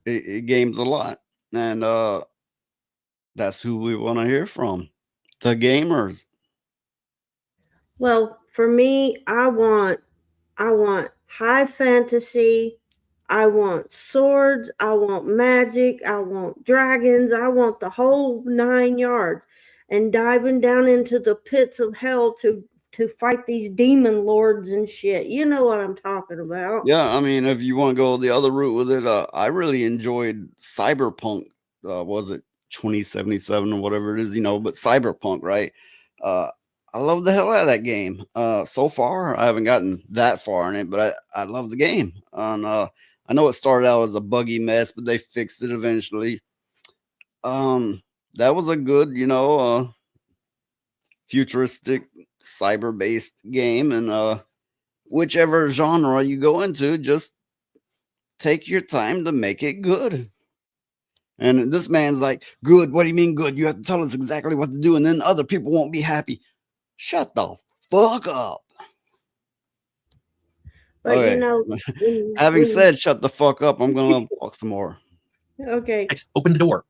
It games a lot. And that's who we want to hear from. The gamers. Well, for me, I want high fantasy, I want swords, I want magic, I want dragons, I want the whole 9 yards, and diving down into the pits of hell to fight these demon lords and shit. You know what I'm talking about. Yeah, I mean, if you want to go the other route with it, I really enjoyed Cyberpunk. Was it 2077 or whatever it is, you know, but Cyberpunk, right? I love the hell out of that game. So far, I haven't gotten that far in it, but I love the game. And I know it started out as a buggy mess, but they fixed it eventually. That was a good, you know, futuristic cyber-based game. And whichever genre you go into, just take your time to make it good. And this man's like, good. What do you mean good? You have to tell us exactly what to do, and then other people won't be happy. Shut the fuck up. But Okay. you know, Having said shut the fuck up, I'm gonna let him talk some more. okay. Open the door.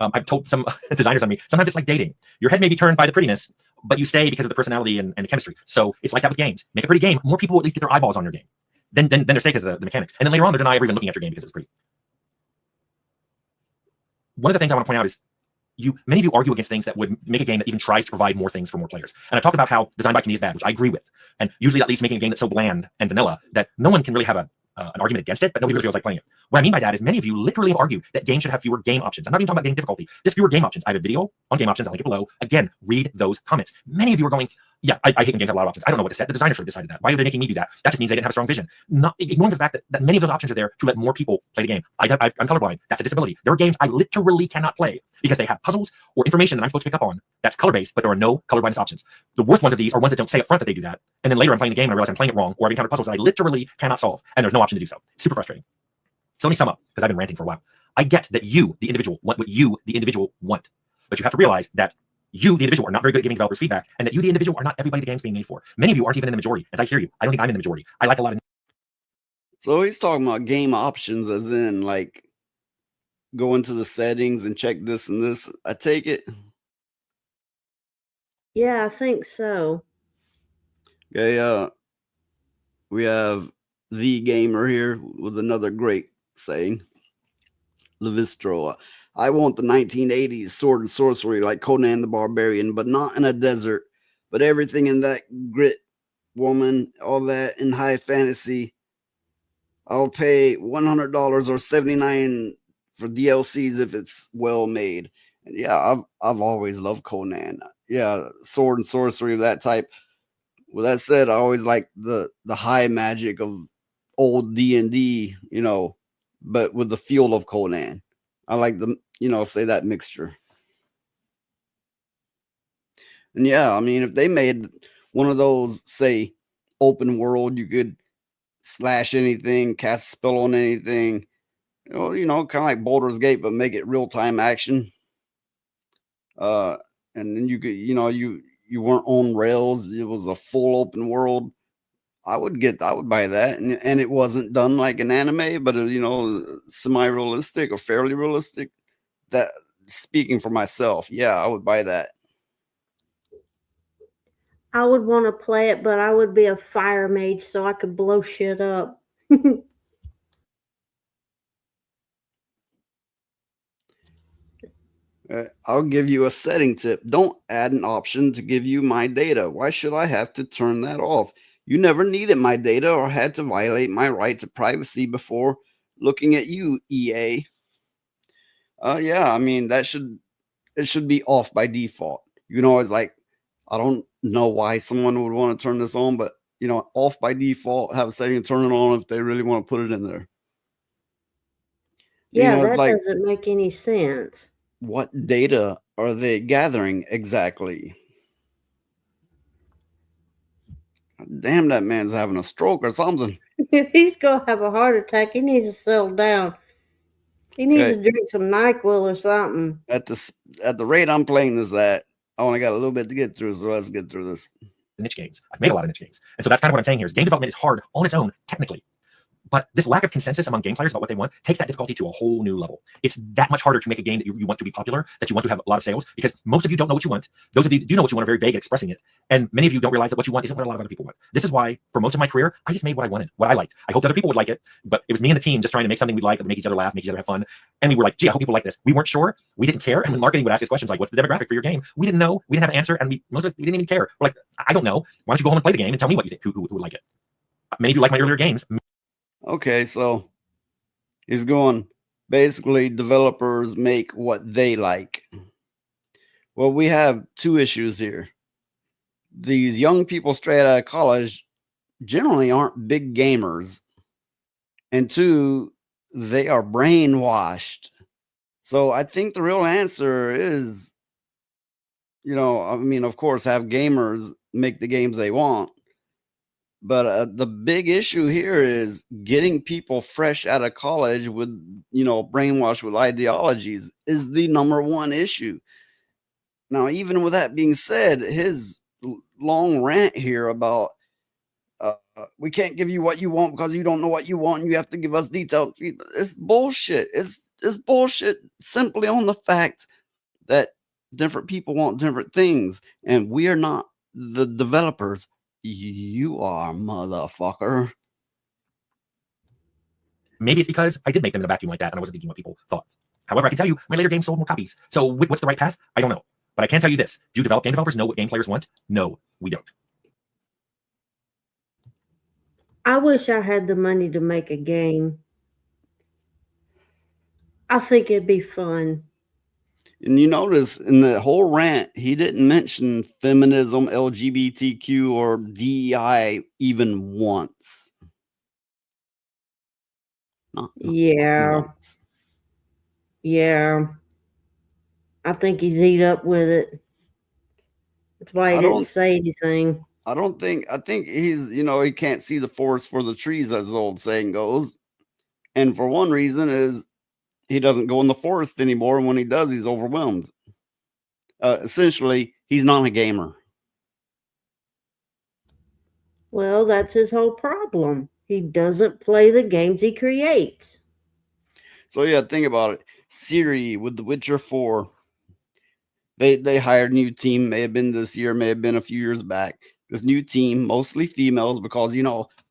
I've told some designers on me, sometimes it's like dating. Your head may be turned by the prettiness, but you stay because of the personality and the chemistry. So it's like that with games. Make a pretty game. More people will at least get their eyeballs on your game. Then they're stay because of the mechanics. And then later on, they're deny ever even looking at your game because it's pretty. One of the things I want to point out is many of you argue against things that would make a game that even tries to provide more things for more players. And I've talked about how design by committee is bad, which I agree with. And usually that leads to making a game that's so bland and vanilla that no one can really have an argument against it, but nobody really feels like playing it. What I mean by that is many of you literally have argued that games should have fewer game options. I'm not even talking about game difficulty, just fewer game options. I have a video on game options. I'll link it below. Again, read those comments. Many of you are going, yeah, I hate when games have a lot of options. I don't know what to set. The designer should have decided that. Why are they making me do that? That just means they didn't have a strong vision. Not ignoring the fact that many of those options are there to let more people play the game. I'm colorblind. That's a disability. There are games I literally cannot play because they have puzzles or information that I'm supposed to pick up on that's color-based, but there are no colorblindness options. The worst ones of these are ones that don't say up front that they do that. And then later I'm playing the game and I realize I'm playing it wrong, or I've encountered puzzles that I literally cannot solve, and there's no option to do so. Super frustrating. So let me sum up, because I've been ranting for a while. I get that you, the individual, want what you, the individual, want. But you have to realize that you, the individual, are not very good at giving developers feedback, and that you, the individual, are not everybody the game's being made for. Many of you aren't even in the majority, and I hear you. I don't think I'm in the majority. I like a lot of... So he's talking about game options as in, like, go into the settings and check this and this. I take it. Yeah, I think so. Okay, we have the gamer here with another great saying. Levistro, I want the 1980s sword and sorcery like Conan the Barbarian, but not in a desert. But everything in that grit, woman, all that in high fantasy. I'll pay $100 or $79 for DLCs if it's well made. And yeah, I've always loved Conan. Yeah, sword and sorcery of that type. With that said, I always like the high magic of old D&D, you know, but with the feel of Conan. I like the, you know, say that mixture. And yeah, I mean, if they made one of those, say, open world, you could slash anything, cast a spell on anything, you know, kind of like Baldur's Gate, but make it real-time action. And then you could, you know, you weren't on rails. It was a full open world. I would buy that. And it wasn't done like an anime, but, you know, semi-realistic or fairly realistic. That, speaking for myself, yeah, I would buy that. I would want to play it, but I would be a fire mage so I could blow shit up. I'll give you a setting tip. Don't add an option to give you my data. Why should I have to turn that off? You never needed my data or had to violate my right to privacy before looking at you, EA. Yeah, I mean, it should be off by default. You can always, like, I don't know why someone would want to turn this on, but, you know, off by default, have a setting and turn it on if they really want to put it in there. Yeah, you know, that like, doesn't make any sense. What data are they gathering exactly? Damn, that man's having a stroke or something. He's gonna have a heart attack. He needs to settle down. He needs to drink some NyQuil or something. At the rate I'm playing this at, I only got a little bit to get through, so let's get through this. Niche games. I've made a lot of niche games. And so that's kind of what I'm saying here is game development is hard on its own, technically. But this lack of consensus among game players about what they want takes that difficulty to a whole new level. It's that much harder to make a game that you want to be popular, that you want to have a lot of sales, because most of you don't know what you want. Those of you who do know what you want are very vague at expressing it. And many of you don't realize that what you want isn't what a lot of other people want. This is why, for most of my career, I just made what I wanted, what I liked. I hoped other people would like it, but it was me and the team just trying to make something we like that would make each other laugh, make each other have fun. And we were like, gee, I hope people like this. We weren't sure. We didn't care. And when marketing would ask us questions like, what's the demographic for your game? We didn't know. We didn't have an answer. And most of us, we didn't even care. We're like, I don't know. Why don't you go home and play the game and tell me what you think, who would like it? Many of you like my earlier games. Okay, so he's going, basically, developers make what they like. Well, we have two issues here. These young people straight out of college generally aren't big gamers. And two, they are brainwashed. So I think the real answer is, you know, I mean, of course, have gamers make the games they want. But the big issue here is getting people fresh out of college with, brainwashed with ideologies is the number one issue. Now, even with that being said, his long rant here about we can't give you what you want because you don't know what you want and you have to give us detailed feedback. It's bullshit. It's bullshit simply on the fact that different people want different things, and we are not the developers. You are, motherfucker. Maybe it's because I did make them in a vacuum like that and I wasn't thinking what people thought. However, I can tell you my later games sold more copies. So what's the right path? I don't know. But I can tell you this. Do game developers know what game players want? No, we don't. I wish I had the money to make a game. I think it'd be fun. And you notice in the whole rant, he didn't mention feminism, LGBTQ, or DEI even once. Not once. Yeah. I think he's eat up with it. That's why he didn't say anything. I think he's, he can't see the forest for the trees, as the old saying goes. And for one reason is he doesn't go in the forest anymore. And when he does, he's overwhelmed. Essentially, he's not a gamer. Well, that's his whole problem. He doesn't play the games he creates. So yeah, think about it. Siri with The Witcher 4. They hired a new team, may have been this year, may have been a few years back. This new team, mostly females, because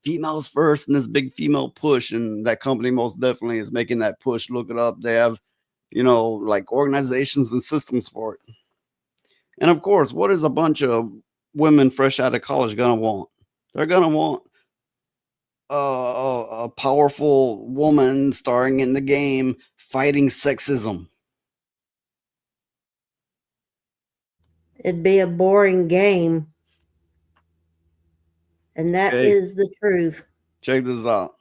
females first and this big female push, and that company most definitely is making that push. Look it up. They have, like organizations and systems for it. And of course, what is a bunch of women fresh out of college gonna want? They're gonna want a powerful woman starring in the game fighting sexism. It'd be a boring game. And that is the truth. Check this out.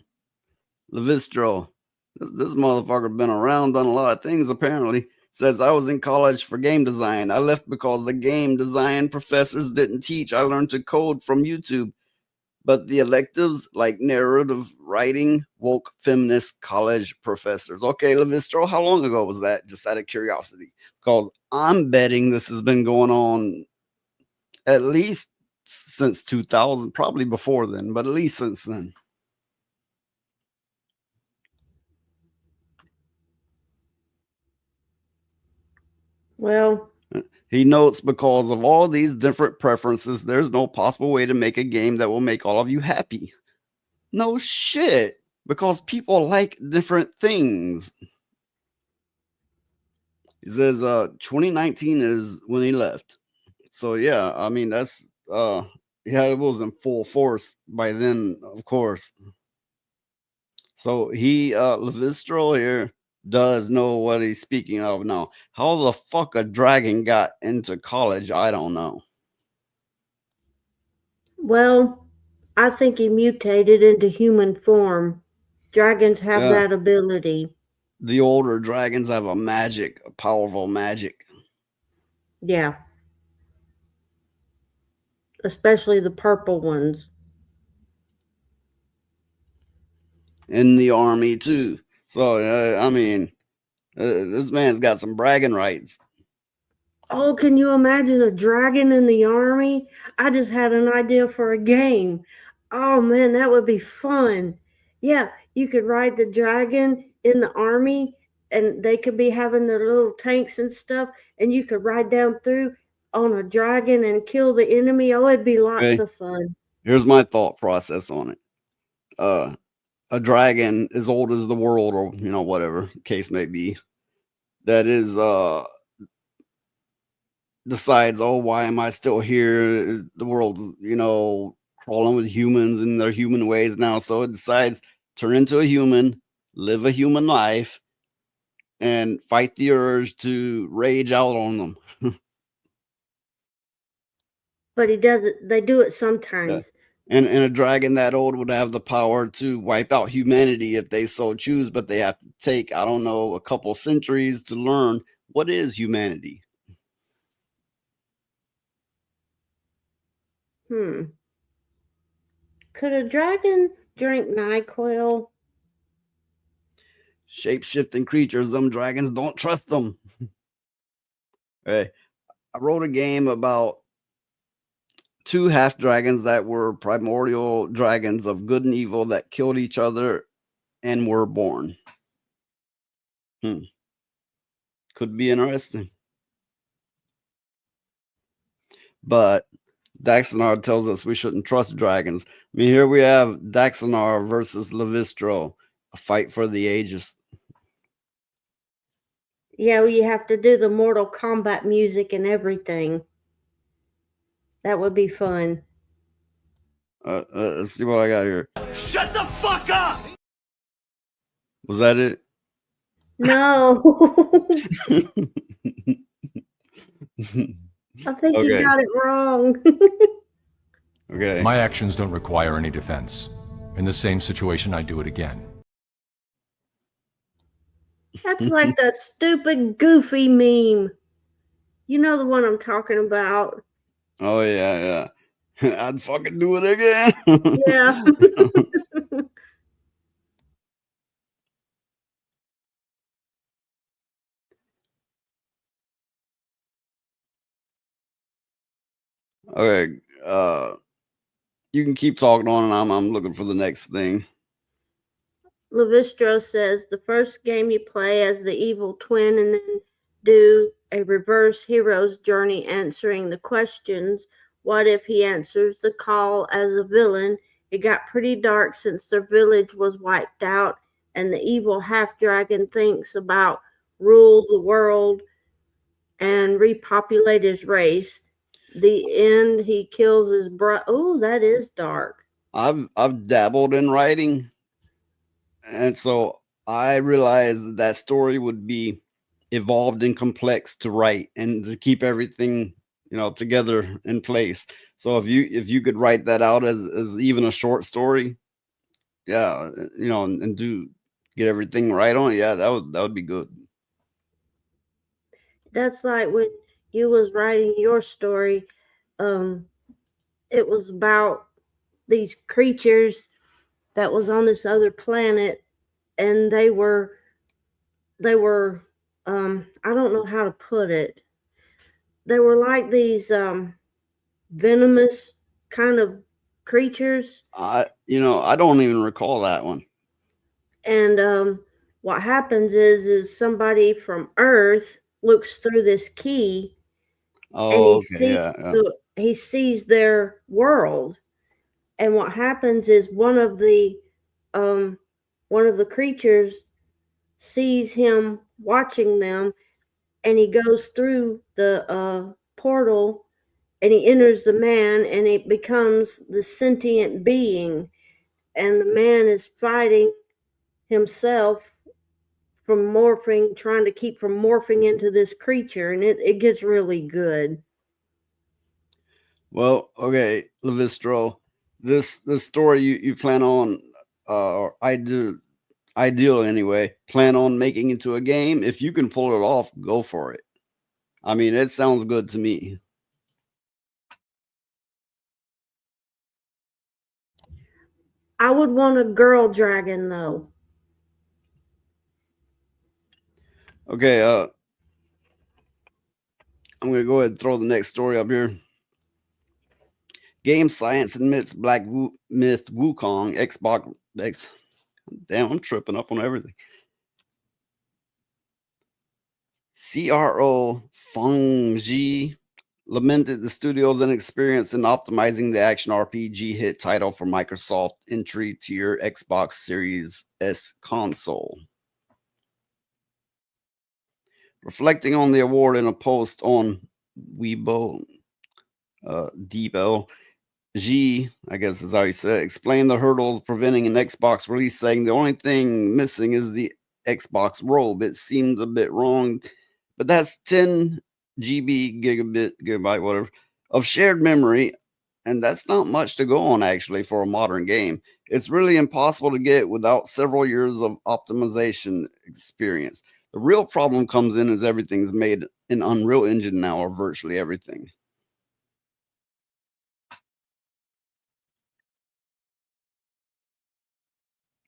Levistro. This motherfucker been around, done a lot of things apparently. Says, I was in college for game design. I left because the game design professors didn't teach. I learned to code from YouTube. But the electives like narrative writing woke feminist college professors. Okay, Levistro, how long ago was that? Just out of curiosity. Because I'm betting this has been going on at least since 2000, probably before then, but at least since then. Well, he notes, because of all these different preferences, there's no possible way to make a game that will make all of you happy. No shit, because people like different things. He says 2019 is when he left. So yeah, I mean, that's it was in full force by then, of course. So he Levistro here does know what he's speaking of now. How the fuck a dragon got into college, I don't know. Well, I think he mutated into human form. Dragons have that ability. The older dragons have a powerful magic. Yeah. Especially the purple ones. In the army too. So, I mean, this man's got some bragging rights. Oh, can you imagine a dragon in the army? I just had an idea for a game. Oh, man, that would be fun. Yeah, you could ride the dragon in the army, and they could be having their little tanks and stuff, and you could ride down through on a dragon and kill the enemy. Oh, it'd be lots of fun. Here's my thought process on it. A dragon as old as the world, or whatever the case may be, that is decides, oh, why am I still here? The world's crawling with humans in their human ways now, so it decides turn into a human, live a human life, and fight the urge to rage out on them. But he does it. They do it sometimes. Yeah. And a dragon that old would have the power to wipe out humanity if they so choose, but they have to take, I don't know, a couple centuries to learn what is humanity. Could a dragon drink NyQuil? Shape-shifting creatures, them dragons, don't trust them. Hey, I wrote a game about 2 half dragons that were primordial dragons of good and evil that killed each other and were born. Could be interesting. But Daxonar tells us we shouldn't trust dragons. I mean, here we have Daxonar versus Levistro, a fight for the ages. Yeah, you have to do the Mortal Kombat music and everything. That would be fun. Let's see what I got here. Shut the fuck up! Was that it? No. I think you got it wrong. Okay. My actions don't require any defense. In the same situation, I do it again. That's like that stupid Goofy meme. You know the one I'm talking about. Oh, yeah. I'd fucking do it again. Yeah. Okay. You can keep talking on, and I'm looking for the next thing. Levistro says the first game you play as the evil twin and then do a reverse hero's journey answering the questions. What if he answers the call as a villain? It got pretty dark since their village was wiped out and the evil half-dragon thinks about rule the world and repopulate his race. The end, he kills his brother. Oh, that is dark. I've dabbled in writing, and so I realized that story would be evolved and complex to write and to keep everything, together in place. So if you could write that out as even a short story, yeah, and get everything right on it, yeah, that would be good. That's like when you was writing your story. It was about these creatures that was on this other planet, and they were I don't know how to put it. They were like these venomous kind of creatures. I don't even recall that one. And what happens is somebody from Earth looks through this key. Oh, and he sees their world. And what happens is one of the creatures sees him watching them, and he goes through the portal, and he enters the man, and it becomes the sentient being, and the man is fighting himself from morphing, trying to keep from morphing into this creature, and it gets really good. Well, okay, Levistro, this story you plan on, or ideal anyway, plan on making into a game. If you can pull it off, go for it. I mean, it sounds good to me. I would want a girl dragon, though. Okay, I'm gonna go ahead and throw the next story up here. Game Science admits Black Myth Wukong Xbox X. Damn, I'm tripping up on everything. CRO Fengji lamented the studio's inexperience in optimizing the action RPG hit title for Microsoft entry-tier Xbox Series S console. Reflecting on the award in a post on Weibo, Debo, G, I guess is how he said, explained the hurdles preventing an Xbox release, saying the only thing missing is the Xbox robe. It seems a bit wrong, but that's 10 GB, gigabyte, whatever, of shared memory, and that's not much to go on, actually, for a modern game. It's really impossible to get without several years of optimization experience. The real problem comes in as everything's made in Unreal Engine now, or virtually everything.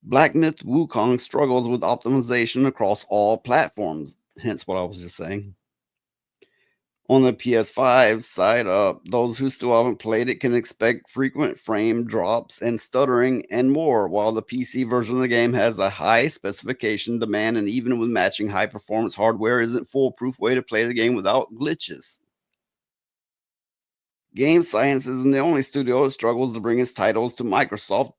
Black Myth Wukong struggles with optimization across all platforms, hence what I was just saying. On the PS5 side, those who still haven't played it can expect frequent frame drops and stuttering and more, while the PC version of the game has a high specification demand, and even with matching high performance hardware isn't foolproof way to play the game without glitches. Game Science isn't the only studio that struggles to bring its titles to Microsoft.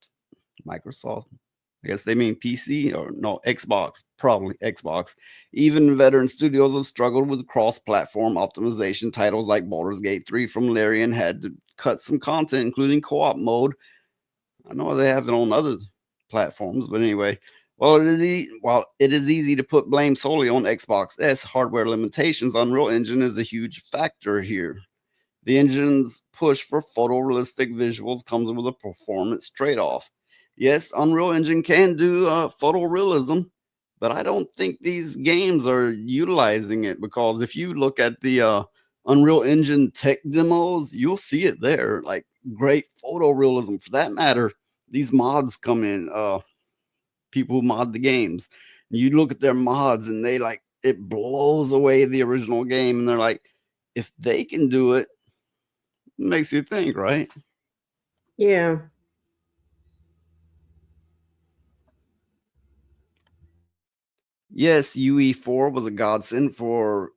I guess they mean PC or no, Xbox, probably Xbox. Even veteran studios have struggled with cross-platform optimization. Titles like Baldur's Gate 3 from Larian had to cut some content, including co-op mode. I know they have it on other platforms, but anyway. While it is easy to put blame solely on Xbox S hardware limitations, Unreal Engine is a huge factor here. The engine's push for photorealistic visuals comes with a performance trade-off. Yes, Unreal Engine can do photorealism, but I don't think these games are utilizing it, because if you look at the Unreal Engine tech demos, you'll see it there. Like, great photorealism. For that matter, these mods come in, people who mod the games. You look at their mods and they like, it blows away the original game, and they're like, if they can do it, it makes you think, right? Yeah. Yes, UE4 was a godsend for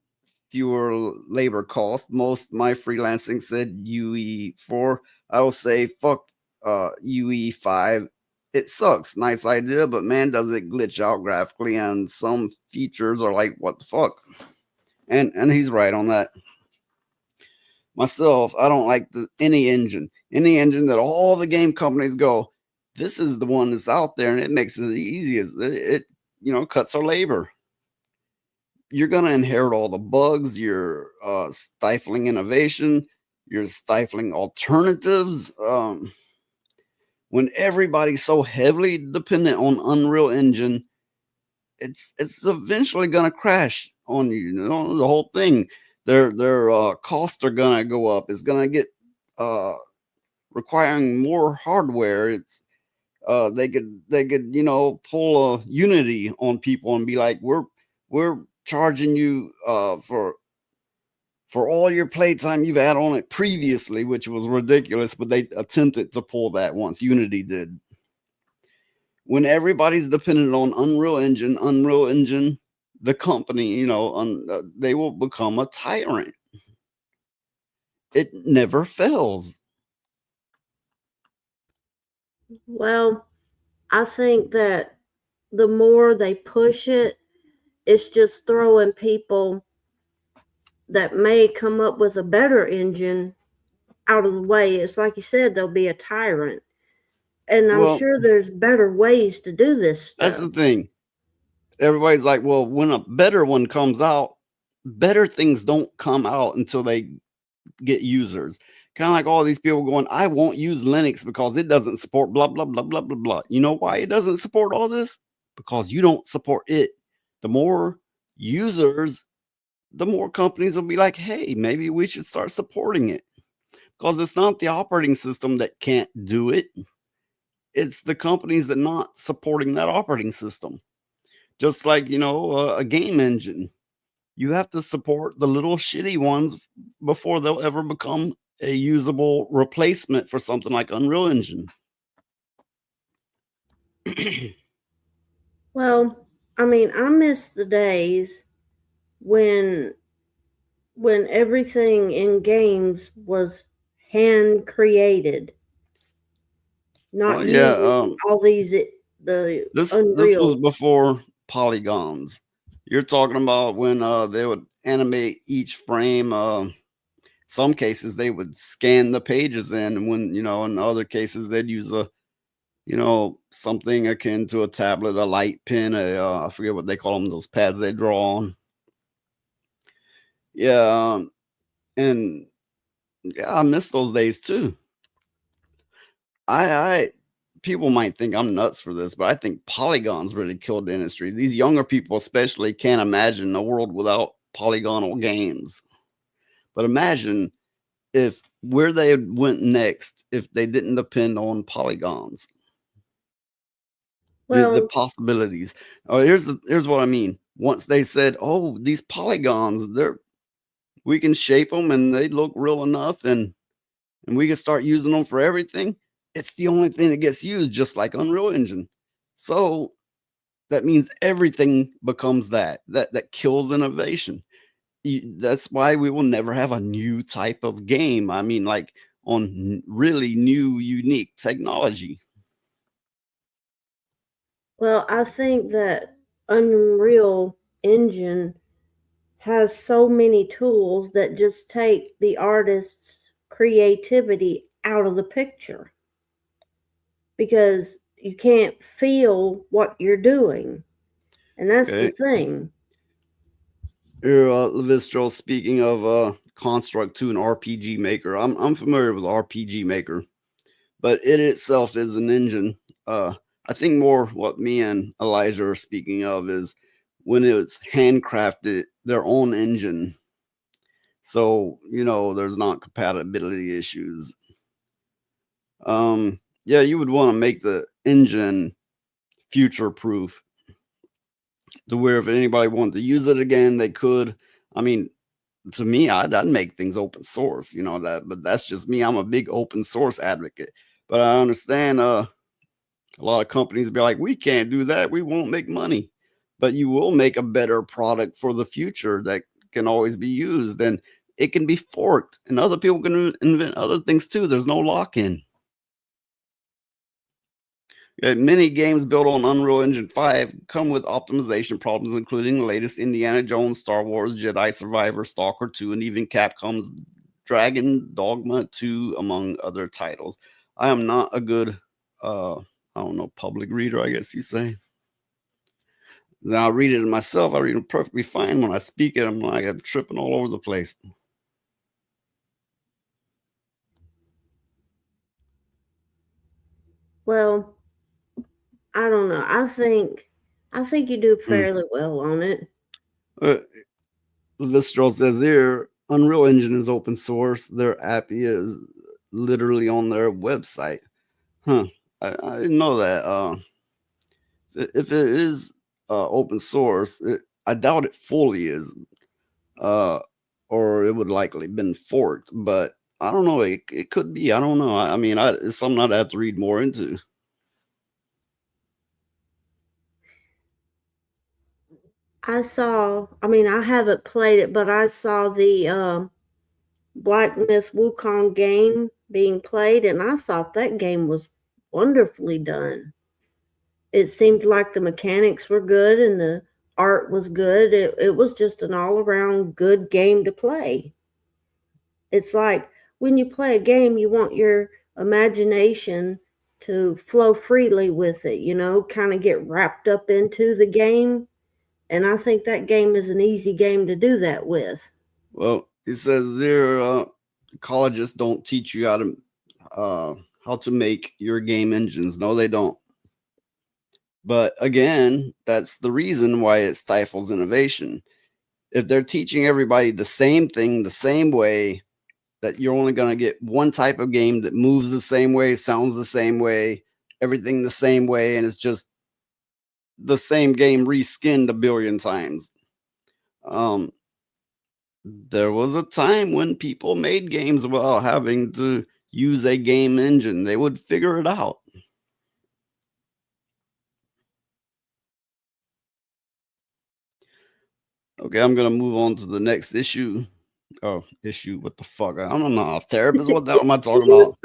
fewer labor costs. Most my freelancing said UE4. I will say fuck UE5. It sucks. Nice idea, but man, does it glitch out graphically, and some features are like, what the fuck? And he's right on that. Myself, I don't like any engine that all the game companies go, this is the one that's out there, and it makes it the easiest. It cuts our labor. You're going to inherit all the bugs. You're stifling innovation. You're stifling alternatives. When everybody's so heavily dependent on Unreal Engine, it's eventually going to crash on you. The whole thing. Their costs are going to go up. It's going to get requiring more hardware. It's they could pull a Unity on people and be like, we're charging you for all your playtime you've had on it previously, which was ridiculous, but they attempted to pull that once. Unity did. When everybody's dependent on Unreal Engine, the company, they will become a tyrant. It never fails. Well, I think that the more they push it, it's just throwing people that may come up with a better engine out of the way. It's like you said, they'll be a tyrant. And I'm sure there's better ways to do this stuff. That's the thing. Everybody's like, well, when a better one comes out, better things don't come out until they get users. Kind of like all these people going, I won't use Linux because it doesn't support blah, blah, blah, blah, blah, blah. You know why it doesn't support all this? Because you don't support it. The more users, the more companies will be like, hey, maybe we should start supporting it. Because it's not the operating system that can't do it. It's the companies that not supporting that operating system. Just like, a game engine. You have to support the little shitty ones before they'll ever become a usable replacement for something like Unreal Engine. Well, I mean, I miss the days when everything in games was hand created. Not using all these This Unreal. was before polygons. You're talking about when they would animate each frame. Some cases they would scan the pages in, and when in other cases they'd use something akin to a tablet, a light pen, I forget what they call them, those pads they draw on. Yeah, and I miss those days too. People might think I'm nuts for this, but I think polygons really killed the industry. These younger people especially can't imagine a world without polygonal games. But imagine if where they went next if they didn't depend on polygons. the Well, possibilities. Oh, here's what I mean. Once they said, "Oh, these polygons, we can shape them and they look real enough, and we can start using them for everything." It's the only thing that gets used, just like Unreal Engine. So that means everything becomes that kills innovation. That's why we will never have a new type of game. I mean, like on really new, unique technology. well, I think that Unreal Engine has so many tools that just take the artist's creativity out of the picture because you can't feel what you're doing. And that's the Okay. thing. Here, Levistro, speaking of Construct 2 and RPG Maker, I'm familiar with RPG Maker, but it itself is an engine. I think more what me and Elijah are speaking of is when it's handcrafted, their own engine. So, there's not compatibility issues. Yeah, you would want to make the engine future proof to where if anybody wanted to use it again, they could. I mean, to me, I'd make things open source, but that's just me. I'm a big open source advocate, but I understand a lot of companies be like, we can't do that, we won't make money. But you will make a better product for the future that can always be used, and it can be forked, and other people can invent other things too. There's no lock-in. Many games built on Unreal Engine 5 come with optimization problems, including the latest Indiana Jones, Star Wars, Jedi Survivor, Stalker 2, and even Capcom's Dragon Dogma 2, among other titles. I am not a good, public reader, I guess you say. Then I'll read it myself. I read it perfectly fine. When I speak it, I'm tripping all over the place. Well, I don't know. I think you do fairly well on it. Vistral says their Unreal Engine is open source. Their app is literally on their website. Huh. I didn't know that. If it is open source, I doubt it fully is. Or it would likely been forked, but I don't know. It could be. I don't know. I mean, it's something I'd have to read more into. I haven't played it, but I saw the Black Myth Wukong game being played, and I thought that game was wonderfully done. It seemed like the mechanics were good and the art was good. It was just an all-around good game to play. It's like when you play a game, you want your imagination to flow freely with it, kind of get wrapped up into the game. And I think that game is an easy game to do that with. Well, it says there, colleges don't teach you how to make your game engines. No, they don't. But again, that's the reason why it stifles innovation. If they're teaching everybody the same thing, the same way, that you're only going to get one type of game that moves the same way, sounds the same way, everything the same way, and it's just the same game reskinned a billion times. There was a time when people made games without having to use a game engine. They would figure it out. Okay, I'm gonna move on to the next issue. Oh, issue, what the fuck? I'm not a therapist. What the hell am I talking about?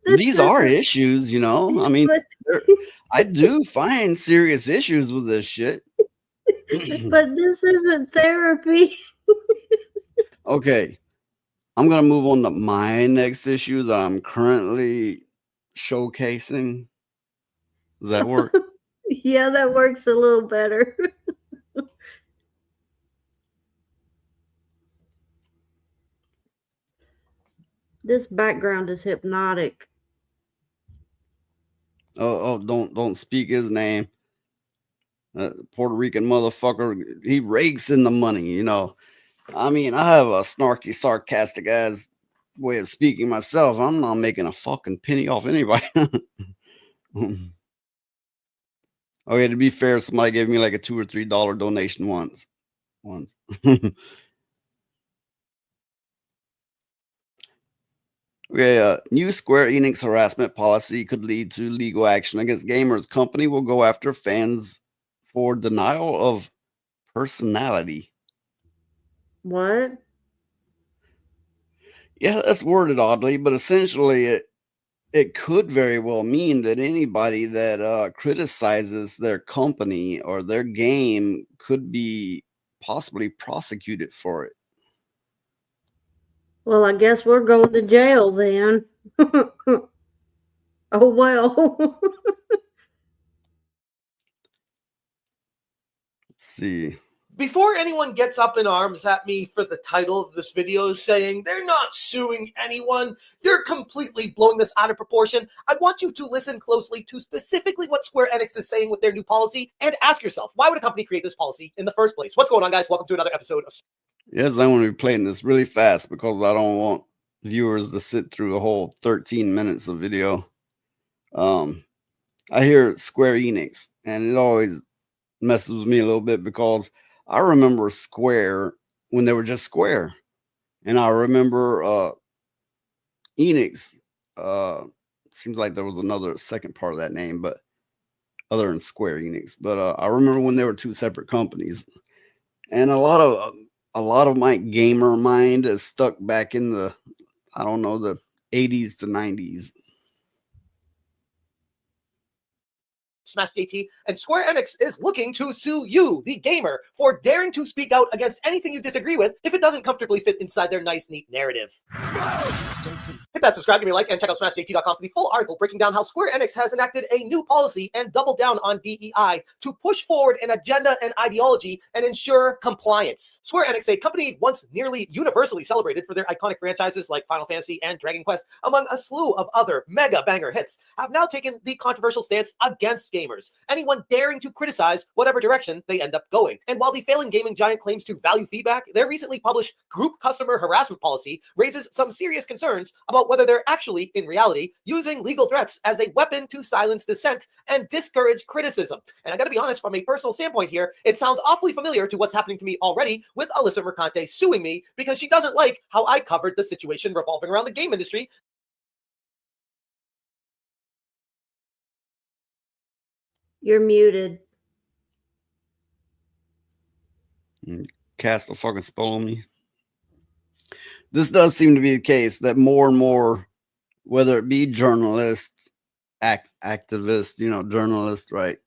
These are issues, I mean, I do find serious issues with this shit. But this isn't therapy. Okay, I'm gonna move on to my next issue that I'm currently showcasing. Does that work? Yeah, that works a little better. This background is hypnotic. Oh, don't speak his name. Puerto Rican motherfucker, he rakes in the money, I mean, I have a snarky, sarcastic ass way of speaking myself. I'm not making a fucking penny off anybody. Okay, to be fair, somebody gave me like a $2 or $3 donation once. Okay, new Square Enix harassment policy could lead to legal action against gamers. Company will go after fans for denial of personality. What? Yeah, that's worded oddly, but essentially it could very well mean that anybody that criticizes their company or their game could be possibly prosecuted for it. Well, I guess we're going to jail then. Oh, well. Let's see. Before anyone gets up in arms at me for the title of this video saying they're not suing anyone, you're completely blowing this out of proportion. I want you to listen closely to specifically what Square Enix is saying with their new policy and ask yourself, why would a company create this policy in the first place? What's going on, guys? Welcome to another episode of... Yes, I want to be playing this really fast because I don't want viewers to sit through a whole 13 minutes of video. I hear Square Enix, and it always messes with me a little bit because I remember Square when they were just Square. And I remember Enix. Seems like there was another second part of that name, but other than Square Enix. But I remember when they were two separate companies. And a lot of my gamer mind is stuck back in the, I don't know, the 80s to 90s. Smash JT, and Square Enix is looking to sue you, the gamer, for daring to speak out against anything you disagree with if it doesn't comfortably fit inside their nice, neat narrative. Hit that subscribe, give me a like, and check out SmashJT.com for the full article breaking down how Square Enix has enacted a new policy and doubled down on DEI to push forward an agenda and ideology and ensure compliance. Square Enix, a company once nearly universally celebrated for their iconic franchises like Final Fantasy and Dragon Quest, among a slew of other mega banger hits, have now taken the controversial stance against gamers, anyone daring to criticize whatever direction they end up going. And while the failing gaming giant claims to value feedback, their recently published group customer harassment policy raises some serious concerns about whether they're actually, in reality, using legal threats as a weapon to silence dissent and discourage criticism. And I gotta be honest, from a personal standpoint here, it sounds awfully familiar to what's happening to me already with Alyssa Mercante suing me because she doesn't like how I covered the situation revolving around the game industry. You're muted. Cast a fucking spell on me. This does seem to be the case that more and more, whether it be journalists, activists, journalists, right,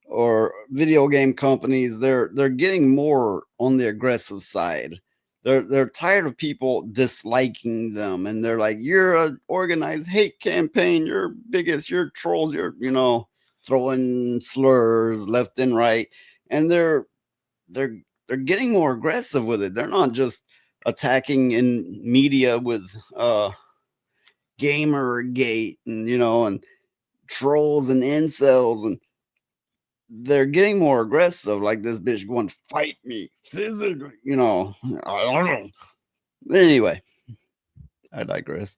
or video game companies, they're getting more on the aggressive side. They're tired of people disliking them, and they're like, "You're an organized hate campaign. You're biggest. You're trolls. You're throwing slurs left and right," and they're getting more aggressive with it. They're not just attacking in media with Gamergate and and trolls and incels, and they're getting more aggressive, like this bitch going to fight me physically, I don't know. Anyway, I digress.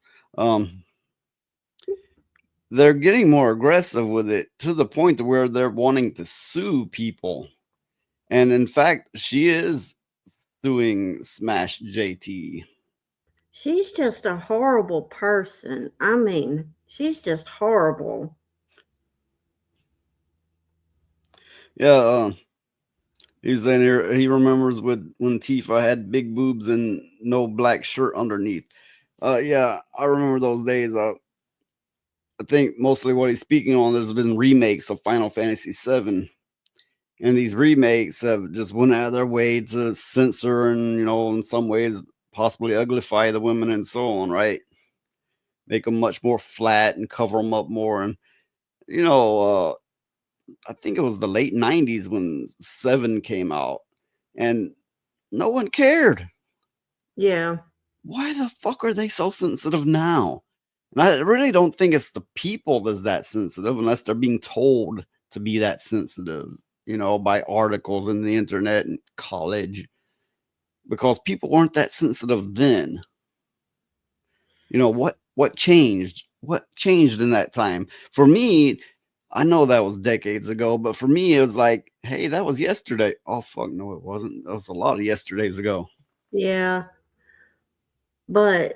They're getting more aggressive with it to the point to where they're wanting to sue people. And in fact, she is suing Smash JT. She's just a horrible person. I mean, she's just horrible. Yeah, he's in here. He remembers when Tifa had big boobs and no black shirt underneath. Yeah, I remember those days. I think mostly what he's speaking on, there's been remakes of Final Fantasy VII. And these remakes have just went out of their way to censor and, in some ways, possibly uglify the women and so on, right? Make them much more flat and cover them up more. And, I think it was the late 90s when 7 came out. And no one cared. Yeah. Why the fuck are they so sensitive now? And I really don't think it's the people that's that sensitive unless they're being told to be that sensitive, by articles in the internet and college, because people weren't that sensitive then. You know, what changed? What changed in that time? For me, I know that was decades ago, but for me, it was like, hey, that was yesterday. Oh, fuck, no, it wasn't. That was a lot of yesterdays ago. Yeah. But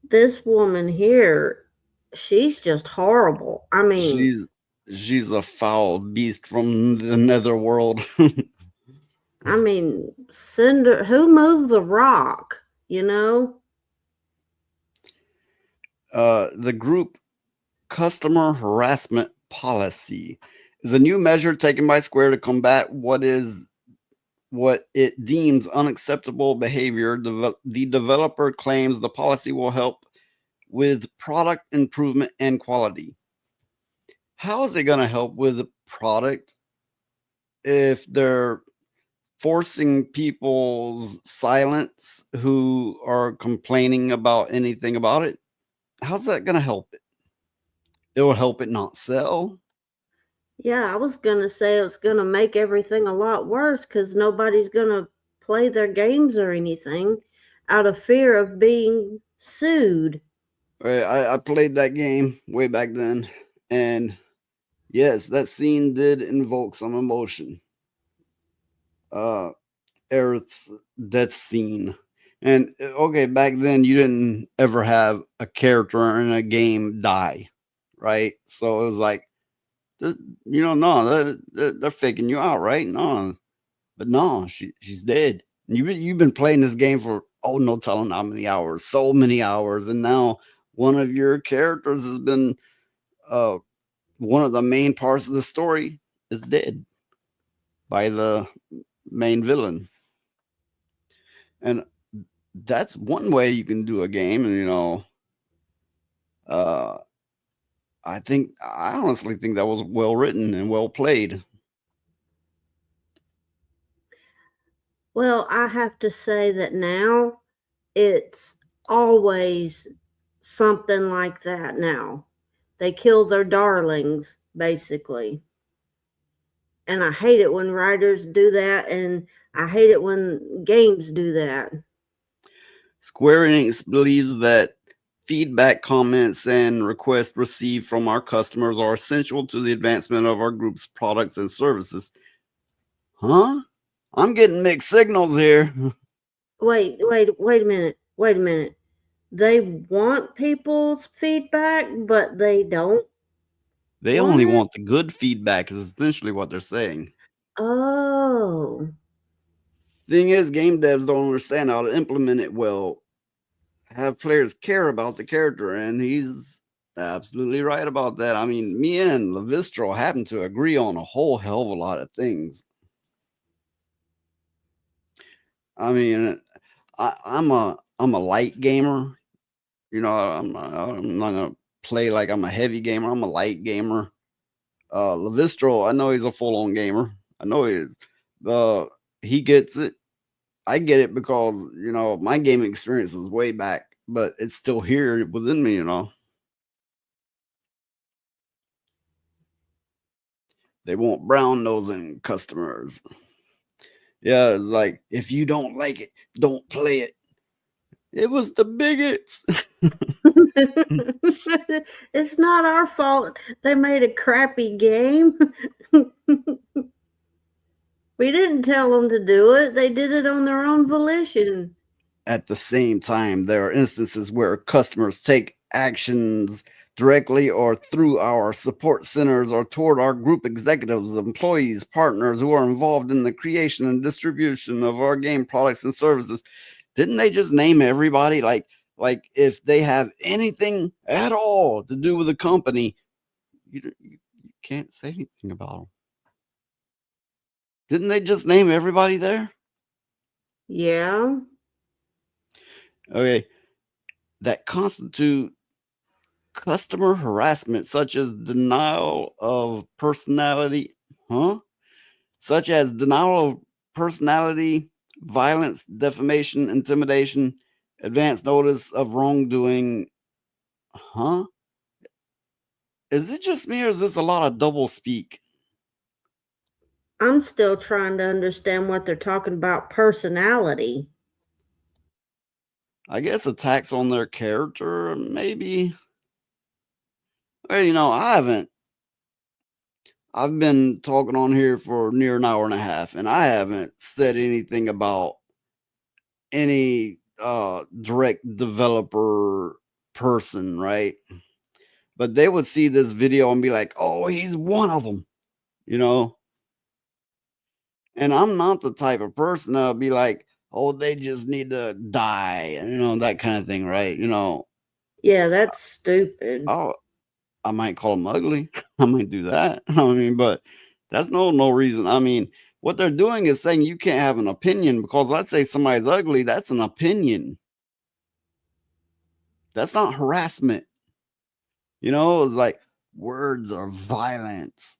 this woman here, she's just horrible. I mean, She's a foul beast from the netherworld. send her, who moved the rock, you know? The group customer harassment policy is a new measure taken by Square to combat what it deems unacceptable behavior. The developer claims the policy will help with product improvement and quality. How is it going to help with the product if they're forcing people's silence who are complaining about anything about it? How's that going to help it? It will help it not sell. Yeah, I was going to say it's going to make everything a lot worse because nobody's going to play their games or anything out of fear of being sued. I played that game way back then, and yes, that scene did invoke some emotion. Aerith's death scene. And okay, back then you didn't ever have a character in a game die, right? So it was like, no, they're faking you out, right? No, but no, she's dead. And you've been playing this game for no telling how many hours, so many hours, and now one of your characters has been one of the main parts of the story is dead by the main villain. And that's one way you can do a game, and I honestly think that was well written and well played. Well, I have to say that now it's always something like that now. They kill their darlings, basically. And I hate it when writers do that, and I hate it when games do that. Square Enix believes that feedback, comments, and requests received from our customers are essential to the advancement of our group's products and services. Huh? I'm getting mixed signals here. Wait a minute. They want people's feedback, but they don't. They only want the good feedback is essentially what they're saying. Oh. Thing is, game devs don't understand how to implement it well. Have players care about the character, and he's absolutely right about that. I mean, me and Levistro happen to agree on a whole hell of a lot of things. I mean, I'm a light gamer. I'm not gonna play like I'm a heavy gamer. I'm a light gamer. Levistro, I know he's a full-on gamer. I know he is. He gets it. I get it because my gaming experience is way back, but it's still here within me. They want brown nosing customers. Yeah, it's like, if you don't like it, don't play it. It was the bigots. It's not our fault they made a crappy game. We didn't tell them to do it. They did it on their own volition. At the same time, there are instances where customers take actions directly or through our support centers or toward our group executives, employees, partners who are involved in the creation and distribution of our game products and services. Didn't they just name everybody? Like if they have anything at all to do with the company, you can't say anything about them. Didn't they just name everybody there? Yeah. Okay. That constitute customer harassment, such as denial of personality, such as denial of personality, violence, defamation, intimidation, advance notice of wrongdoing. Is it just me, or is this a lot of double speak? I'm still trying to understand what they're talking about personality. I guess attacks on their character, maybe. Well, you know, I've been talking on here for near an hour and a half, and I haven't said anything about any direct developer person, right? But they would see this video and be like, oh, he's one of them, you know? And I'm not the type of person that'll be like, oh, they just need to die, you know, that kind of thing, right? You know, Yeah, that's stupid. oh, I might call them ugly. I might do that. I mean, but that's no reason. I mean, what they're doing is saying you can't have an opinion because let's say somebody's ugly, that's an opinion. That's not harassment. You know, it's like words are violence.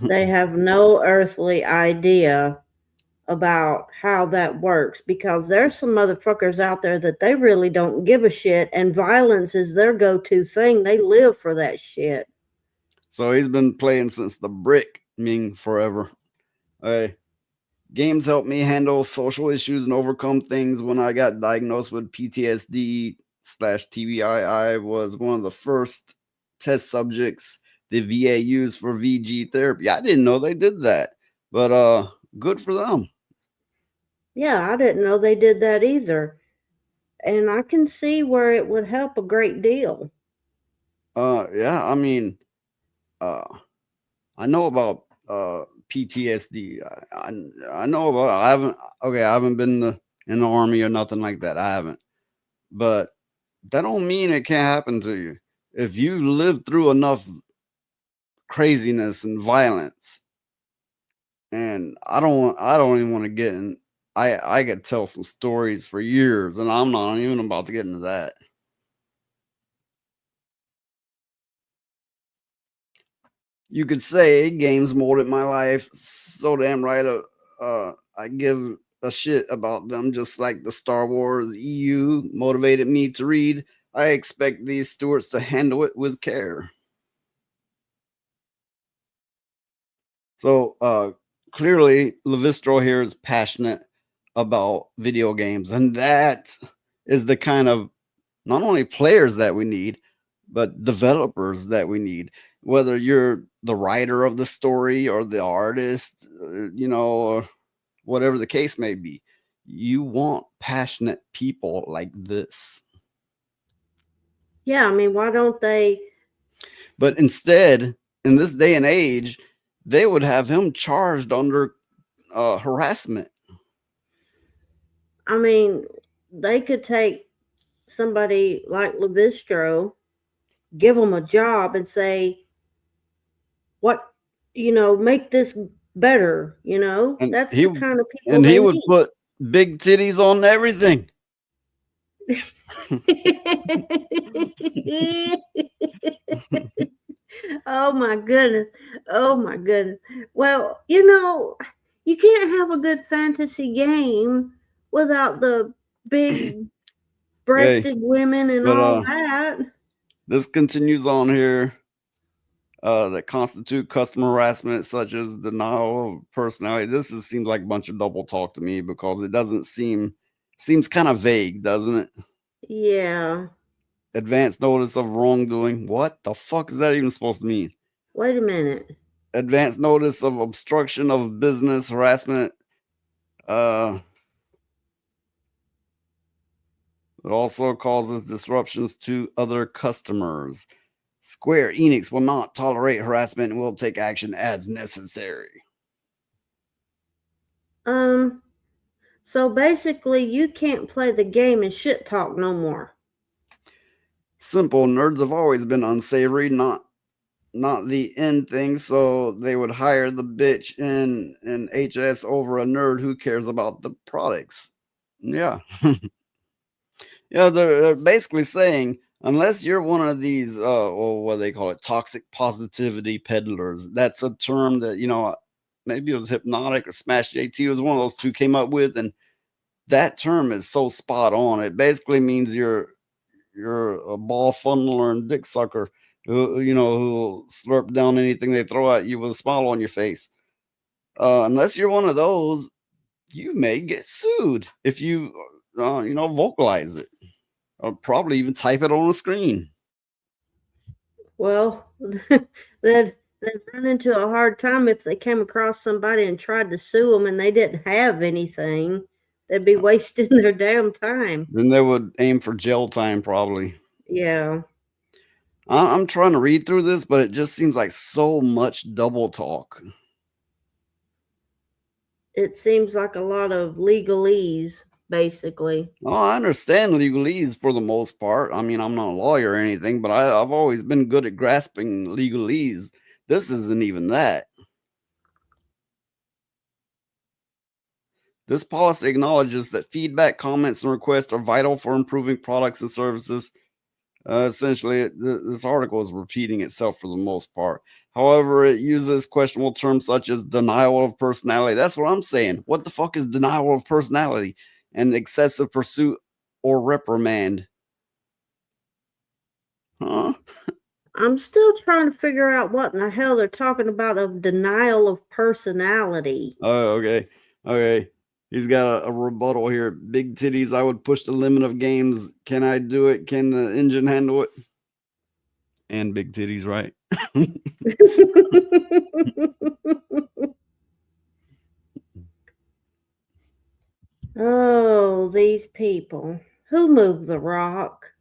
They have no earthly idea about how that works because there's some motherfuckers out there that they really don't give a shit, and violence is their go-to thing. They live for that shit. So he's been playing since the brick, meaning forever. Hey, games help me handle social issues and overcome things. When I got diagnosed with PTSD/TBI, I was one of the first test subjects the VA used for VG therapy. I didn't know they did that, but good for them. Yeah, I didn't know they did that either. And I can see where it would help a great deal. Yeah, I mean, I know about PTSD. I know about it. I haven't been in the army or nothing like that. I haven't. But that don't mean it can't happen to you. If you live through enough craziness and violence, and I don't even want to get in. I could tell some stories for years, and I'm not even about to get into that. You could say games molded my life. So damn right. I give a shit about them, just like the Star Wars EU motivated me to read. I expect these stewards to handle it with care. So clearly, Levistro here is passionate about video games, and that is the kind of not only players that we need, but developers that we need. Whether you're the writer of the story or the artist, you know, or whatever the case may be, you want passionate people like this. Yeah, I mean, why don't they? But instead, in this day and age, they would have him charged under harassment. I mean, they could take somebody like Levistro, give them a job and say, what, you know, make this better, you know? And that's he, the kind of people and they he would need. put big titties on everything. Oh my goodness. Oh my goodness. Well, you know, you can't have a good fantasy game without the big breasted women and but, all that. This continues on here. That constitute customer harassment, such as denial of personality. This seems like a bunch of double talk to me because it doesn't seems kind of vague, doesn't it? Yeah. Advance notice of wrongdoing. What the fuck is that even supposed to mean? Wait a minute. Advance notice of obstruction of business harassment. It also causes disruptions to other customers. Square Enix will not tolerate harassment and will take action as necessary. So basically you can't play the game and shit talk no more. Simple. Nerds have always been unsavory, not the end thing, so they would hire the bitch in HS over a nerd who cares about the products. Yeah. Yeah, they're basically saying, unless you're one of these, what do they call it, toxic positivity peddlers. That's a term that, you know, maybe it was Hypnotic or Smash JT was one of those two came up with, and that term is so spot on. It basically means you're a ball funneler and dick sucker who, you know, who'll slurp down anything they throw at you with a smile on your face. Unless you're one of those, you may get sued if you, vocalize it, or probably even type it on a screen. Well, they'd run into a hard time if they came across somebody and tried to sue them and they didn't have anything. They'd be wasting their damn time. Then they would aim for jail time, probably. Yeah. I'm trying to read through this, but it just seems like so much double talk. It seems like a lot of legalese, basically. Oh, I understand legalese for the most part. I mean, I'm not a lawyer or anything, but I've always been good at grasping legalese. This isn't even that. This policy acknowledges that feedback, comments, and requests are vital for improving products and services. Essentially, this article is repeating itself for the most part. However, it uses questionable terms such as denial of personality. That's what I'm saying. What the fuck is denial of personality? And excessive pursuit or reprimand. Huh? I'm still trying to figure out what in the hell they're talking about of denial of personality. Oh, okay. Okay. He's got a rebuttal here. Big titties. I would push the limit of games. Can I do it? Can the engine handle it? And big titties, right? Oh, these people. Who moved the rock?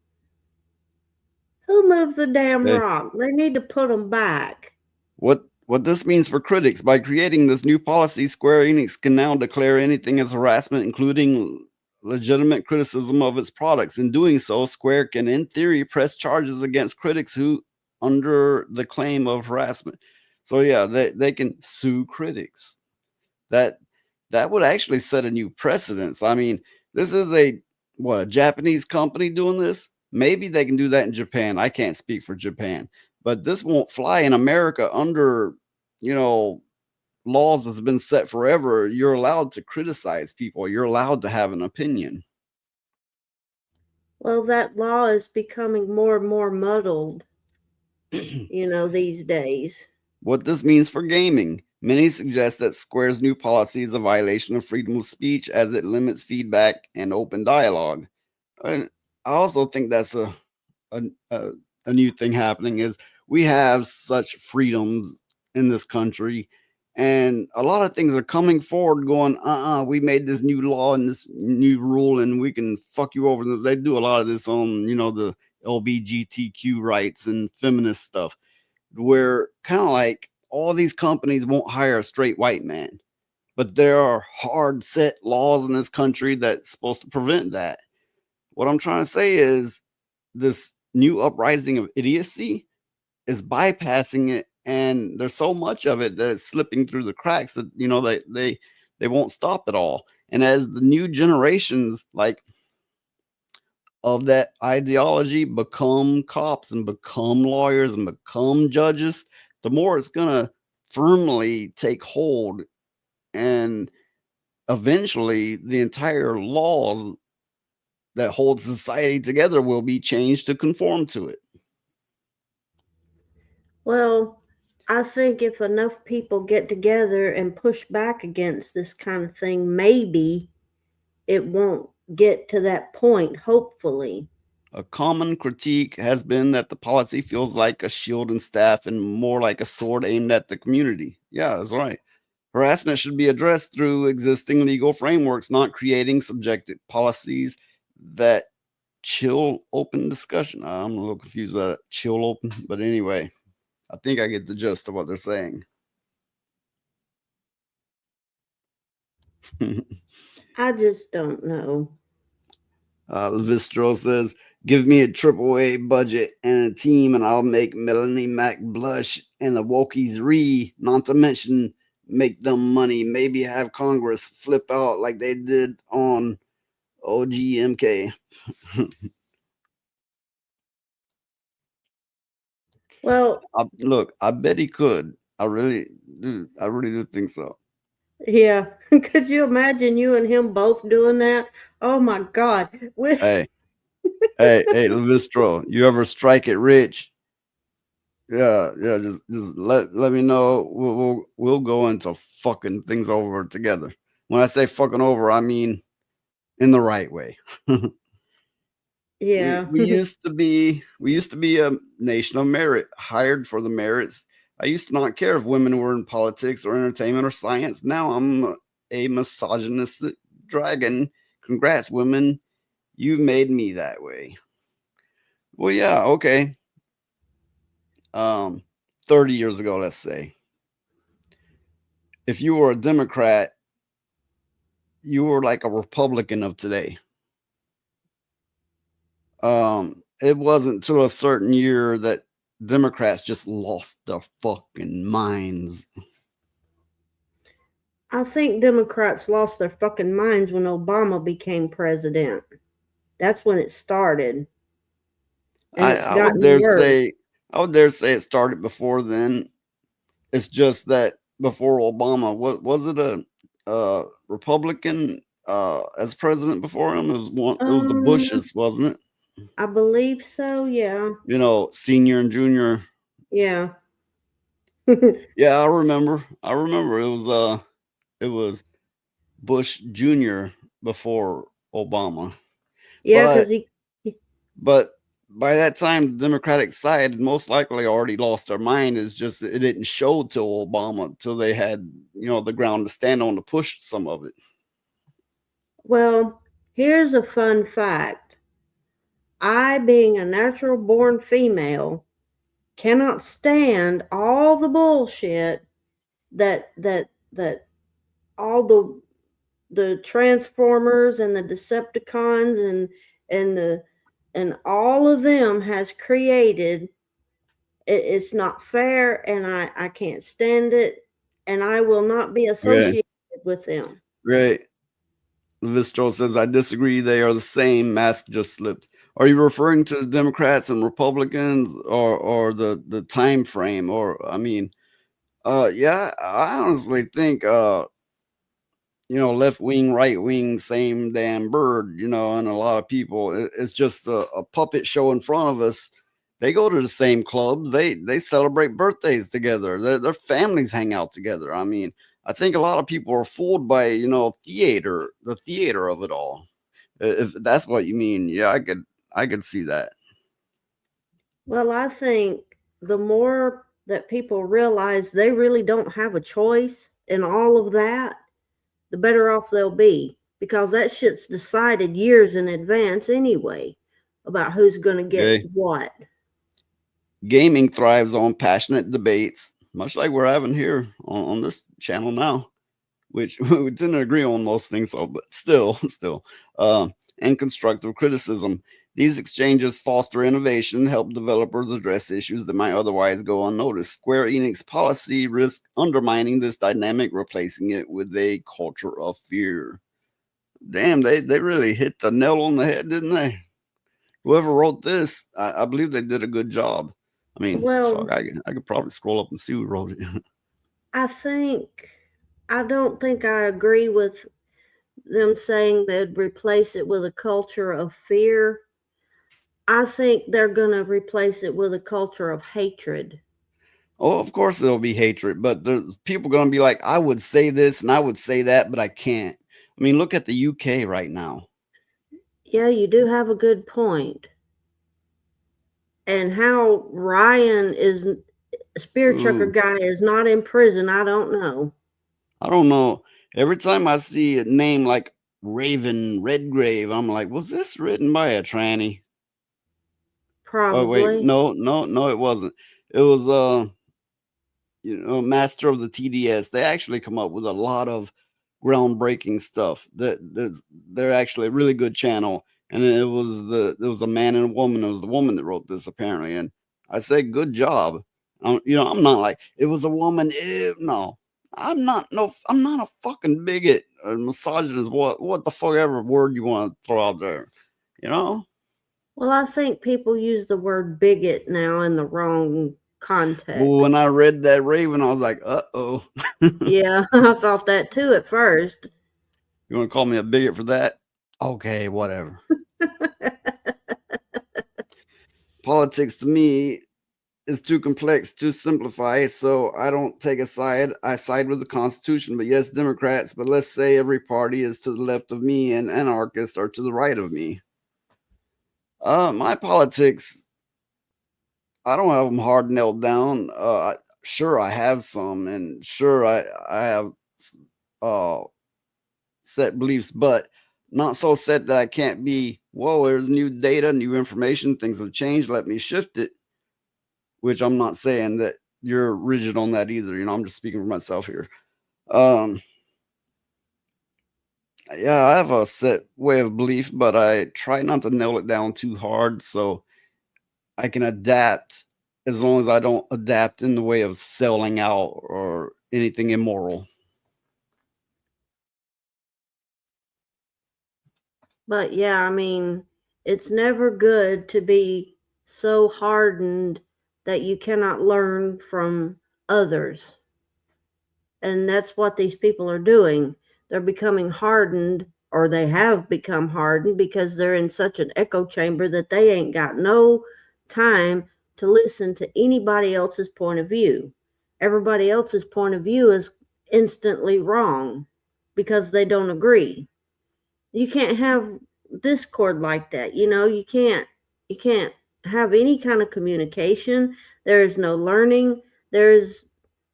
Who moved the damn rock? They need to put them back. What this means for critics, by creating this new policy, Square Enix can now declare anything as harassment, including legitimate criticism of its products. In doing so, Square can, in theory, press charges against critics who under the claim of harassment. So yeah, they can sue critics. That would actually set a new precedence. I mean, this is a Japanese company doing this? Maybe they can do that in Japan. I can't speak for Japan. But this won't fly in America under, laws that's been set forever. You're allowed to criticize people. You're allowed to have an opinion. Well, that law is becoming more and more muddled, these days. What this means for gaming. Many suggest that Square's new policy is a violation of freedom of speech as it limits feedback and open dialogue. And I also think that's a new thing happening is we have such freedoms in this country, and a lot of things are coming forward going, we made this new law and this new rule and we can fuck you over. They do a lot of this on, the LGBTQ rights and feminist stuff, where kind of like all these companies won't hire a straight white man, but there are hard set laws in this country that's supposed to prevent that. What I'm trying to say is this new uprising of idiocy is bypassing it, and there's so much of it that it's slipping through the cracks that they won't stop at all. And as the new generations of that ideology become cops and become lawyers and become judges, the more it's gonna firmly take hold, and eventually the entire laws that hold society together will be changed to conform to it. Well, I think if enough people get together and push back against this kind of thing, maybe it won't get to that point, hopefully. A common critique has been that the policy feels like a shield and staff and more like a sword aimed at the community. Yeah, that's right. Harassment should be addressed through existing legal frameworks, not creating subjective policies that chill open discussion. I'm a little confused about that. Chill open, but anyway, I think I get the gist of what they're saying. I just don't know. Vistro says, give me a AAA budget and a team and I'll make Melanie Mac blush and the Wokies not to mention make them money. Maybe have Congress flip out like they did on OGMK. Well, look, I bet he could. I really do think so. Yeah. Could you imagine you and him both doing that? Oh my God. Hey, Vistro, you ever strike it rich? Yeah. Just let me know. We'll go into fucking things over together. When I say fucking over, I mean in the right way. Yeah. We used to be a nation of merit, hired for the merits. I used to not care if women were in politics or entertainment or science. Now I'm a misogynistic dragon. Congrats, women. You made me that way. Well, yeah, okay. 30 years ago, let's say. If you were a Democrat, you were like a Republican of today. It wasn't till a certain year that Democrats just lost their fucking minds. I think Democrats lost their fucking minds when Obama became president. That's when it started. And I would dare say it started before then. It's just that before Obama, what was it, a Republican as president before him? It was the Bushes, wasn't it? I believe so, yeah. You know, senior and junior. Yeah. Yeah, I remember. It was Bush Jr. before Obama. Yeah, because but by that time, the Democratic side had most likely already lost their mind. It's just it didn't show till Obama, till they had, the ground to stand on to push some of it. Well, here's a fun fact. I, being a natural born female, cannot stand all the bullshit that all the Transformers and the Decepticons and all of them has created. It's not fair, and I can't stand it, and I will not be associated with them. Right. Vistro says, I disagree. They are the same. Mask just slipped. Are you referring to the Democrats and Republicans or the time frame? Or, I mean, yeah, I honestly think, left wing, right wing, same damn bird, and a lot of people, it's just a puppet show in front of us. They go to the same clubs. They celebrate birthdays together. Their families hang out together. I mean, I think a lot of people are fooled by, the theater of it all. If that's what you mean, yeah, I could see that. Well, I think the more that people realize they really don't have a choice in all of that, the better off they'll be, because that shit's decided years in advance anyway about who's going to get what. Gaming thrives on passionate debates, much like we're having here on this channel now, which we didn't agree on most things, but still, and constructive criticism. These exchanges foster innovation, help developers address issues that might otherwise go unnoticed. Square Enix policy risks undermining this dynamic, replacing it with a culture of fear. Damn, they really hit the nail on the head, didn't they? Whoever wrote this, I believe they did a good job. I mean, fuck, I could probably scroll up and see who wrote it. I don't think I agree with them saying they'd replace it with a culture of fear. I think they're going to replace it with a culture of hatred. Oh, of course there'll be hatred, but there's people going to be like, I would say this and I would say that, but I can't. I mean, look at the UK right now. Yeah, you do have a good point. And how Ryan is, Spear Chucker guy, is not in prison, I don't know. I don't know. Every time I see a name like Raven Redgrave, I'm like, was this written by a tranny? Probably. Oh, wait, no, it wasn't. It was, Master of the TDS. They actually come up with a lot of groundbreaking stuff. They're actually a really good channel. And there was a man and a woman. It was the woman that wrote this, apparently. And I say, good job. I'm not like, it was a woman. No, I'm not a fucking bigot or misogynist. What the fuck ever word you want to throw out there, Well, I think people use the word bigot now in the wrong context. Well, when I read that Raven, I was like, uh-oh. Yeah, I thought that too at first. You want to call me a bigot for that? Okay, whatever. Politics to me, is too complex to simplify, so I don't take a side. I side with the Constitution, but yes, Democrats, but let's say every party is to the left of me and anarchists are to the right of me. My politics, I don't have them hard nailed down. Sure, I have some, and sure, I have set beliefs, but not so set that I can't be, whoa, there's new data, new information, things have changed, let me shift it. Which I'm not saying that you're rigid on that either. You know, I'm just speaking for myself here. Yeah, I have a set way of belief, but I try not to nail it down too hard so I can adapt, as long as I don't adapt in the way of selling out or anything immoral. But yeah, I mean, it's never good to be so hardened that you cannot learn from others. And that's what these people are doing. They're becoming hardened, or they have become hardened, because they're in such an echo chamber that they ain't got no time to listen to anybody else's point of view. Everybody else's point of view is instantly wrong because they don't agree. You can't have discord like that. You know, you can't have any kind of communication. There is no learning. There's,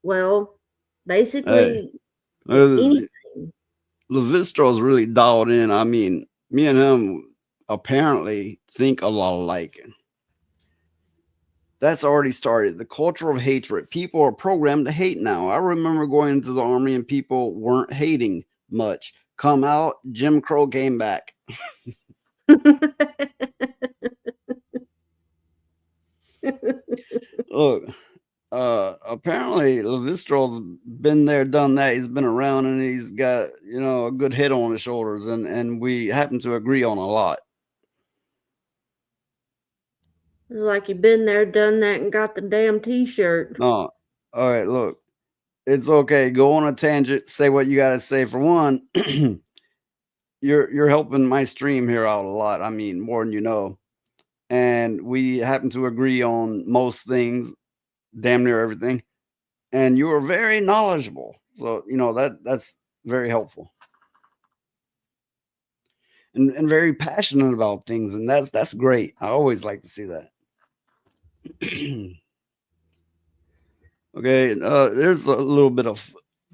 well, basically anything. Levistro's really dialed in. I mean, me and him apparently think a lot alike. That's already started. The culture of hatred. People are programmed to hate now. I remember going into the army and people weren't hating much. Come out, Jim Crow came back. Look, apparently Levistro's been there, done that. He's been around and he's got, you know, a good head on his shoulders, and we happen to agree on a lot. It's like you've been there, done that, and got the damn t-shirt. No. All right, look. It's okay. Go on a tangent, say what you gotta say. For one, you're helping my stream here out a lot. I mean, more than you know. And we happen to agree on most things, damn near everything. And you are very knowledgeable. So, you know, that's very helpful. And very passionate about things, and that's great. I always like to see that. Okay, there's a little bit of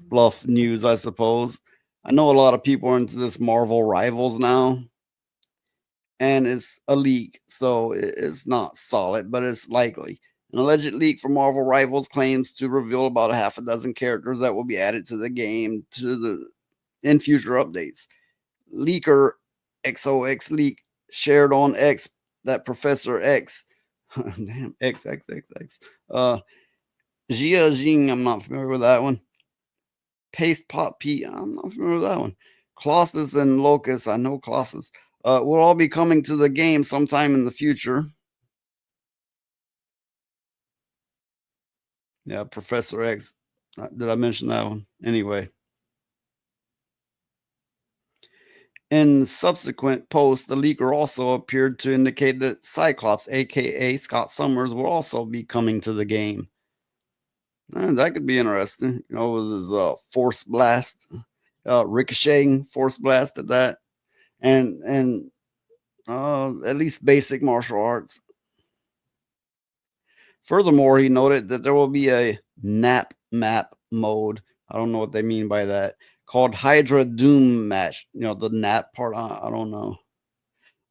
fluff news, I suppose. I know a lot of people are into this Marvel Rivals now, and it's a leak, so it's not solid, but it's likely. An alleged leak from Marvel Rivals claims to reveal about a half a dozen characters that will be added to the game in future updates. Leaker XOX leak shared on X that Professor X, damn, XXXX, Jia Jing, I'm not familiar with that one. Paste Pop P, I'm not familiar with that one. Colossus and Locust, I know Colossus, will all be coming to the game sometime in the future. Yeah, Professor X, did I mention that one? Anyway. In subsequent posts, the leaker also appeared to indicate that Cyclops, aka Scott Summers, will also be coming to the game. That could be interesting, you know, with his Force Blast, ricocheting Force Blast at that, and at least basic martial arts. Furthermore, he noted that there will be a nap map mode. I don't know what they mean by that. Called Hydra Doom Match. You know, the nap part, I don't know.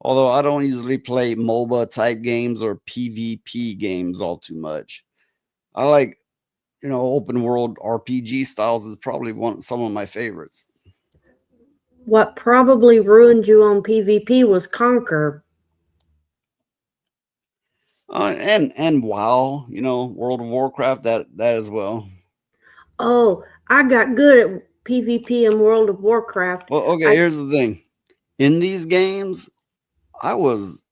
Although I don't usually play MOBA type games or PvP games all too much. I like, you know, open world RPG styles is probably some of my favorites. What probably ruined you on PvP was Conquer. And WoW, you know, World of Warcraft, that as well. Oh, I got good at PvP and World of Warcraft. Well, okay, here's the thing. In these games, I was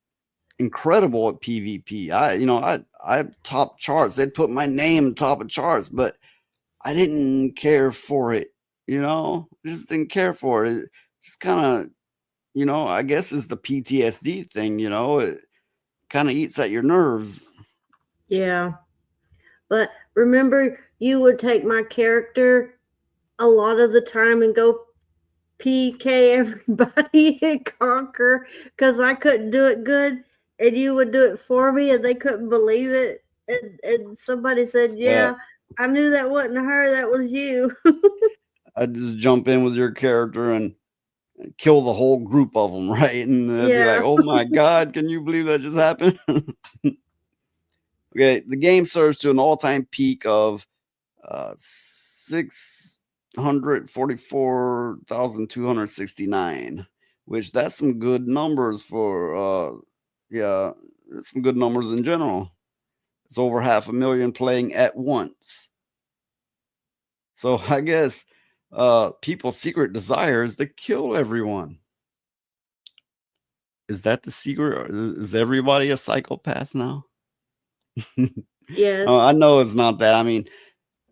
incredible at PvP. I top charts. They'd put my name top of charts, but I didn't care for it. You know, I just didn't care for it. It just kind of, you know, I guess it's the PTSD thing. You know, it kind of eats at your nerves. Yeah. But remember, you would take my character a lot of the time and go PK everybody and conquer because I couldn't do it good, and you would do it for me, and they couldn't believe it. And somebody said, "Yeah, I knew that wasn't her. That was you." I'd just jump in with your character and kill the whole group of them, right? And they'd be like, "Oh my god, can you believe that just happened?" Okay, the game surged to an all-time peak of 644,269, which that's some good numbers for yeah, that's some good numbers in general. It's over 500,000 playing at once. So I guess people's secret desire is to kill everyone. Is that the secret? Is everybody a psychopath now? Yes. I know it's not that. I mean,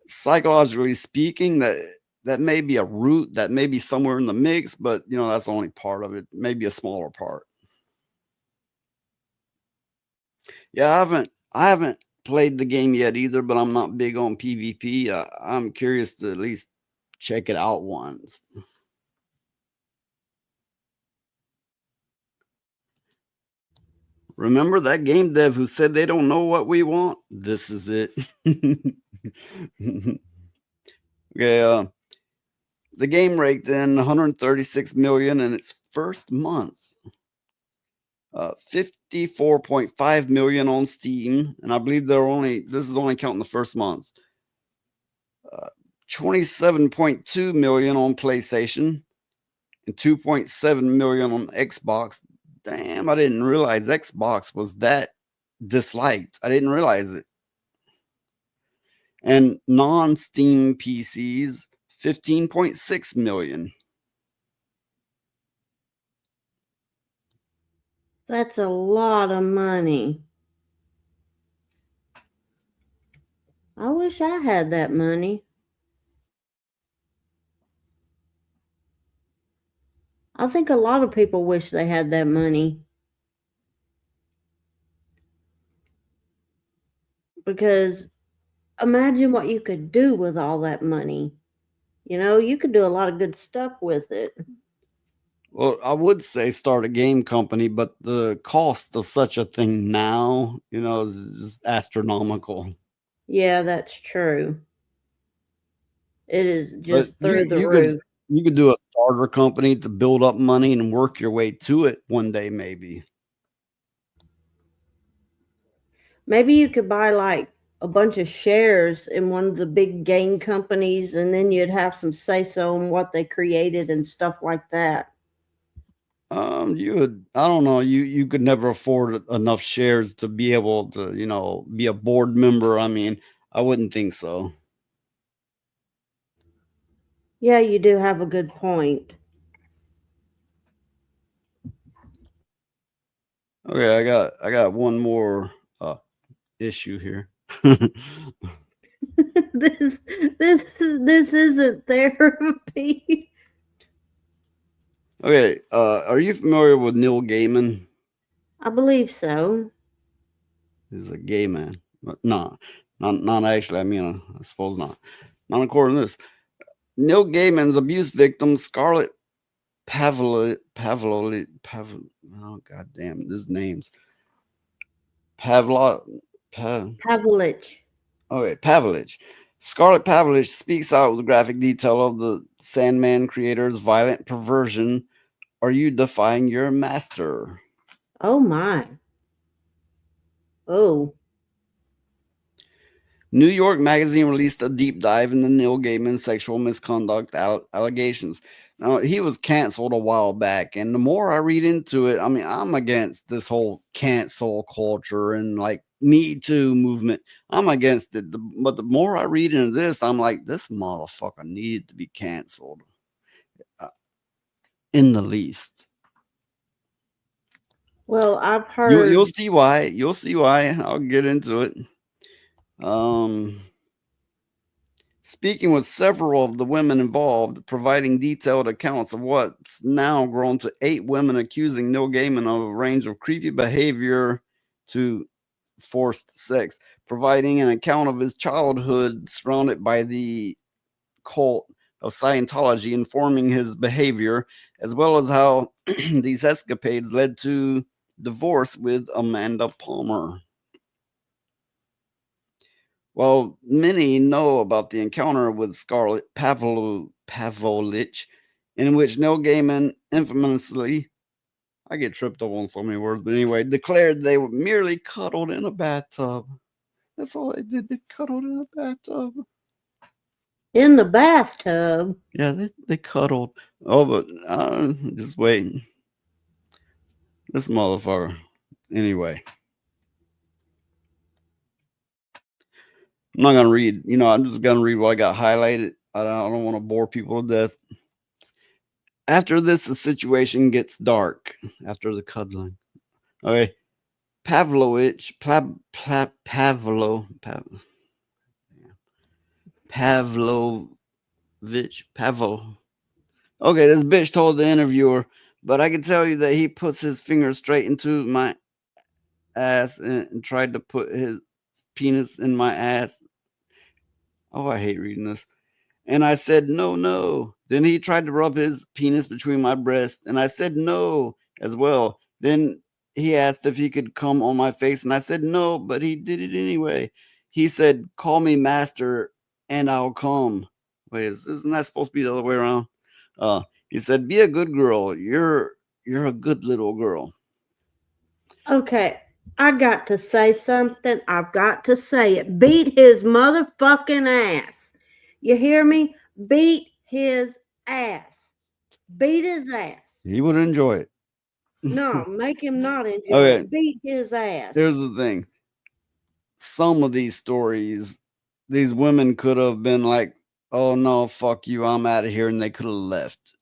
psychologically speaking, that may be a root, that may be somewhere in the mix, but you know, that's only part of it, maybe a smaller part. Yeah, I haven't played the game yet either, but I'm not big on PvP. I'm curious to at least check it out once. Remember that game dev who said they don't know what we want? This is it. Okay, the game raked in 136 million in its first month. 54.5 million on Steam, and I believe this is only counting the first month. 27.2 million on PlayStation and 2.7 million on Xbox. Damn, I didn't realize Xbox was that disliked. I didn't realize it. And non-Steam PCs, 15.6 million. That's a lot of money. I wish I had that money. I think a lot of people wish they had that money. Because imagine what you could do with all that money. You know, you could do a lot of good stuff with it. Well, I would say start a game company, but the cost of such a thing now, you know, is just astronomical. Yeah, that's true. It is just through the you roof. you could do a starter company to build up money and work your way to it one day, maybe. Maybe you could buy like a bunch of shares in one of the big game companies, and then you'd have some say so on what they created and stuff like that. You would, I don't know, you could never afford enough shares to be able to, you know, be a board member. I mean, I wouldn't think so. Yeah, you do have a good point. Okay, I got one more issue here. this isn't therapy. Okay, are you familiar with Neil Gaiman? I believe so. He's a gay man. No, not actually. I mean, I suppose not. Not according to this. Neil Gaiman's abuse victim, Scarlett Pavlovich. Oh god damn, these names. Pavlovich. Okay, Pavlovich. Scarlett Pavlovich speaks out with graphic detail of the Sandman creator's violent perversion. Are you defying your master? Oh my. Oh. New York Magazine released a deep dive into Neil Gaiman's sexual misconduct allegations. Now, he was canceled a while back, and the more I read into it, I mean, I'm against this whole cancel culture and like Me Too movement. I'm against it. But the more I read into this, I'm like, this motherfucker needed to be canceled. In the least. Well, I've heard. You'll see why. You'll see why. I'll get into it. Speaking with several of the women involved, providing detailed accounts of what's now grown to 8 women accusing Neil Gaiman of a range of creepy behavior to forced sex, providing an account of his childhood surrounded by the cult of Scientology, informing his behavior, as well as how these escapades led to divorce with Amanda Palmer. While many know about the encounter with Scarlett Pavlovich, in which Neil Gaiman infamously, I get tripped up on so many words, but anyway, declared they were merely cuddled in a bathtub. That's all they did. They cuddled in a bathtub. In the bathtub? Yeah, they cuddled. Oh, but just wait. This motherfucker. Anyway. I'm not going to read. I'm just going to read what I got highlighted. I don't want to bore people to death. After this, the situation gets dark. After the cuddling. Okay. Pavlovich. Pavlovich. Okay, this bitch told the interviewer, but I can tell you that he puts his finger straight into my ass and tried to put his penis in my ass. Oh, I hate reading this. And I said, no. Then he tried to rub his penis between my breasts, and I said no as well. Then he asked if he could come on my face, and I said no, but he did it anyway. He said, call me master and I'll come. Wait, isn't that supposed to be the other way around? He said, be a good girl. You're a good little girl. Okay, I got to say something. I've got to say it. Beat his motherfucking ass. You hear me? Beat his ass. Beat his ass. He would enjoy it. No, make him not enjoy Okay. it. Beat his ass. Here's the thing. Some of these stories, these women could have been like, oh no, fuck you, I'm out of here, and they could have left.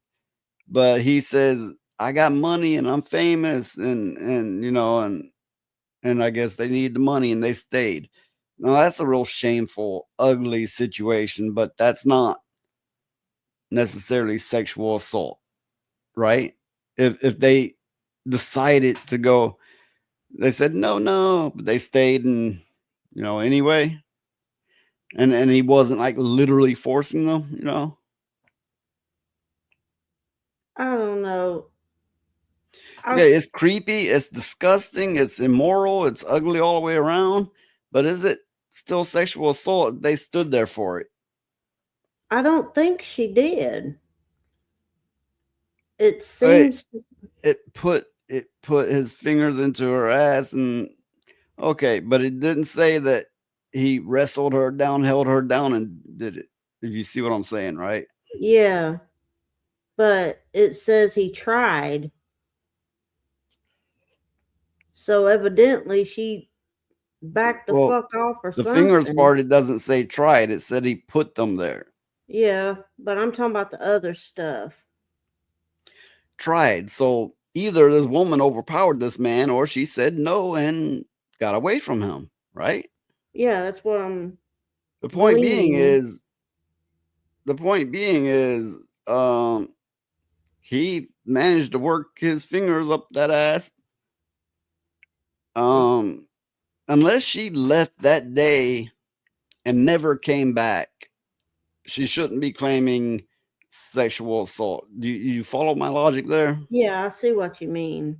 But he says, I got money and I'm famous, and I guess they need the money, and they stayed. Now that's a real shameful, ugly situation, but that's not necessarily sexual assault, right? If they decided to go, they said no, but they stayed, and anyway, and he wasn't like literally forcing them, I don't know. Okay, it's creepy, it's disgusting, it's immoral, it's ugly all the way around, but is it still sexual assault? They stood there for it. I don't think she did. It seems it put his fingers into her ass, and okay, but it didn't say that he wrestled her down, held her down, and did it. If you see what I'm saying, right? Yeah, but it says he tried. So evidently she backed the fuck off or something. The fingers part, it doesn't say tried. It said he put them there. Yeah, but I'm talking about the other stuff. Tried. So either this woman overpowered this man, or she said no and got away from him, right? Yeah, that's what I'm. The point being is, he managed to work his fingers up that ass. Unless she left that day and never came back, she shouldn't be claiming sexual assault. Do you follow my logic there? Yeah, I see what you mean.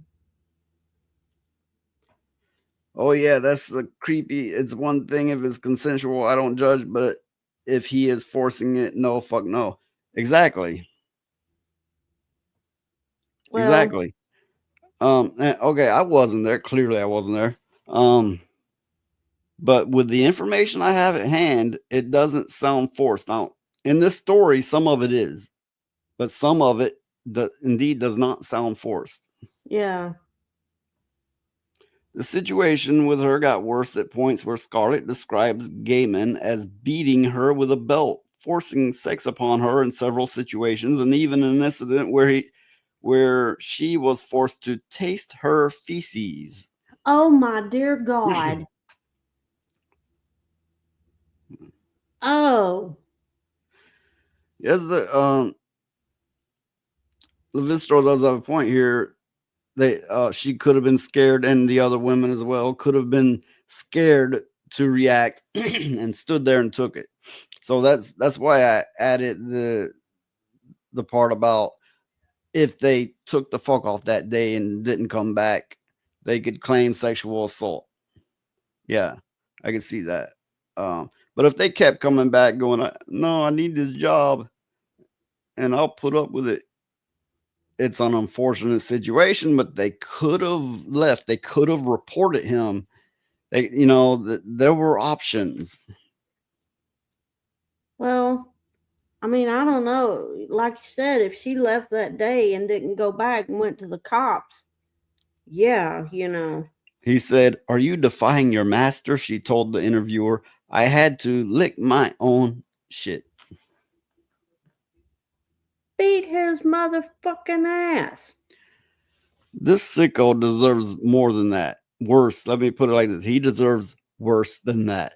Oh yeah, that's the creepy. It's one thing if it's consensual, I don't judge, but if he is forcing it, no, fuck no. Exactly. Well, Exactly. Okay, I wasn't there. Clearly I wasn't there. But with the information I have at hand, it doesn't sound forced. Now, in this story, some of it is, but some of it indeed does not sound forced. Yeah. The situation with her got worse at points where Scarlett describes Gaiman as beating her with a belt, forcing sex upon her in several situations, and even an incident where she was forced to taste her feces. Oh my dear God. Oh. Yes, the Vistro does have a point here. She could have been scared, and the other women as well could have been scared to react and stood there and took it. So that's why I added the part about if they took the fuck off that day and didn't come back, they could claim sexual assault. Yeah, I can see that. But if they kept coming back going, no, I need this job and I'll put up with it. It's an unfortunate situation, but they could have left. They could have reported him. They, there were options. Well, I mean, I don't know. Like you said, if she left that day and didn't go back and went to the cops, yeah, He said, "Are you defying your master?" She told the interviewer. "I had to lick my own shit." Beat his motherfucking ass. This sicko deserves more than that. Worse. Let me put it like this. He deserves worse than that.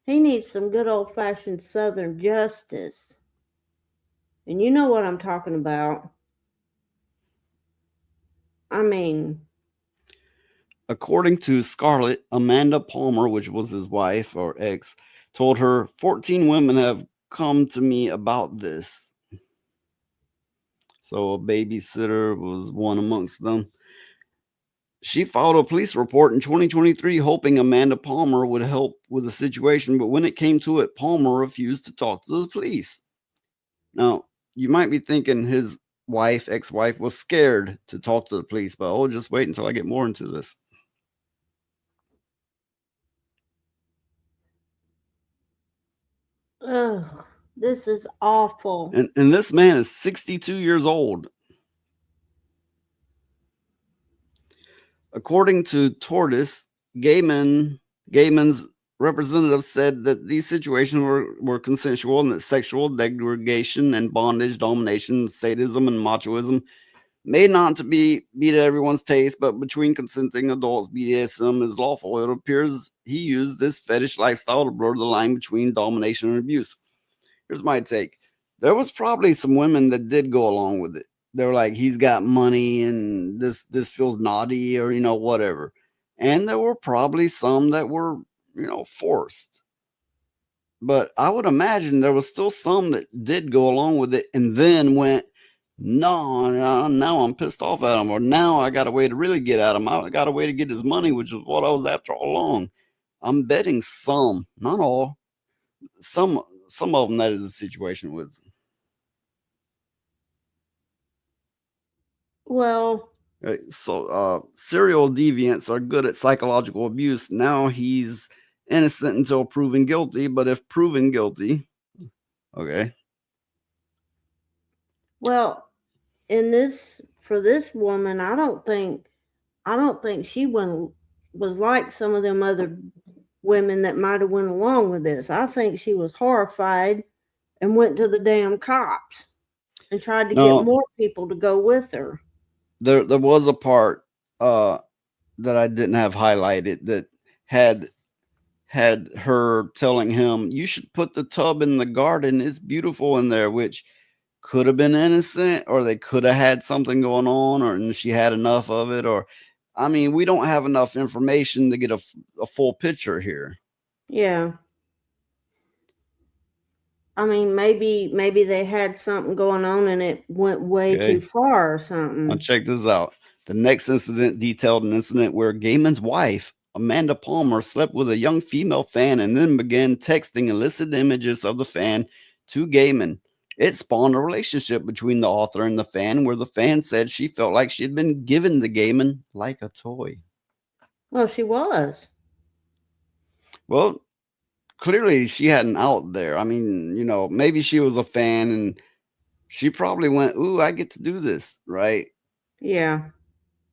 He needs some good old-fashioned Southern justice. And you know what I'm talking about. I mean... According to Scarlett, Amanda Palmer, which was his wife or ex, told her 14 women have come to me about this. So a babysitter was one amongst them. She filed a police report in 2023 hoping Amanda Palmer would help with the situation, but when it came to it, Palmer refused to talk to the police. Now, you might be thinking his wife, ex-wife, was scared to talk to the police, but I'll just wait until I get more into this. Ugh, this is awful. And this man is 62 years old. According to Tortoise, Gaiman's representative said that these situations were consensual and that sexual degradation and bondage, domination, sadism, and machoism may not to be to everyone's taste, but between consenting adults, BDSM is lawful. It appears he used this fetish lifestyle to blur the line between domination and abuse. Here's my take. There was probably some women that did go along with it. They were like, he's got money and this feels naughty or, whatever. And there were probably some that were, forced. But I would imagine there was still some that did go along with it and then went, no, now I'm pissed off at him, or now I got a way to really get at him. I got a way to get his money, which is what I was after all along. I'm betting some, not all, some of them that is the situation with. Well, so serial deviants are good at psychological abuse. Now he's innocent until proven guilty, but if proven guilty, okay. Well, for this woman, I don't think she was like some of them other women that might have went along with this. I think she was horrified and went to the damn cops and tried to get more people to go with her. There was a part that I didn't have highlighted that had her telling him, you should put the tub in the garden. It's beautiful in there, which could have been innocent, or they could have had something going on, and she had enough of it, or I mean, we don't have enough information to get a full picture here. Yeah. I mean, maybe they had something going on and it went way too far or something. Now check this out. The next incident detailed an incident where Gaiman's wife, Amanda Palmer, slept with a young female fan and then began texting illicit images of the fan to Gaiman. It spawned a relationship between the author and the fan, where the fan said she felt like she had been given to Gaiman like a toy. Well, she was. Well, clearly she had an out there. I mean, maybe she was a fan and she probably went, ooh, I get to do this, right? Yeah.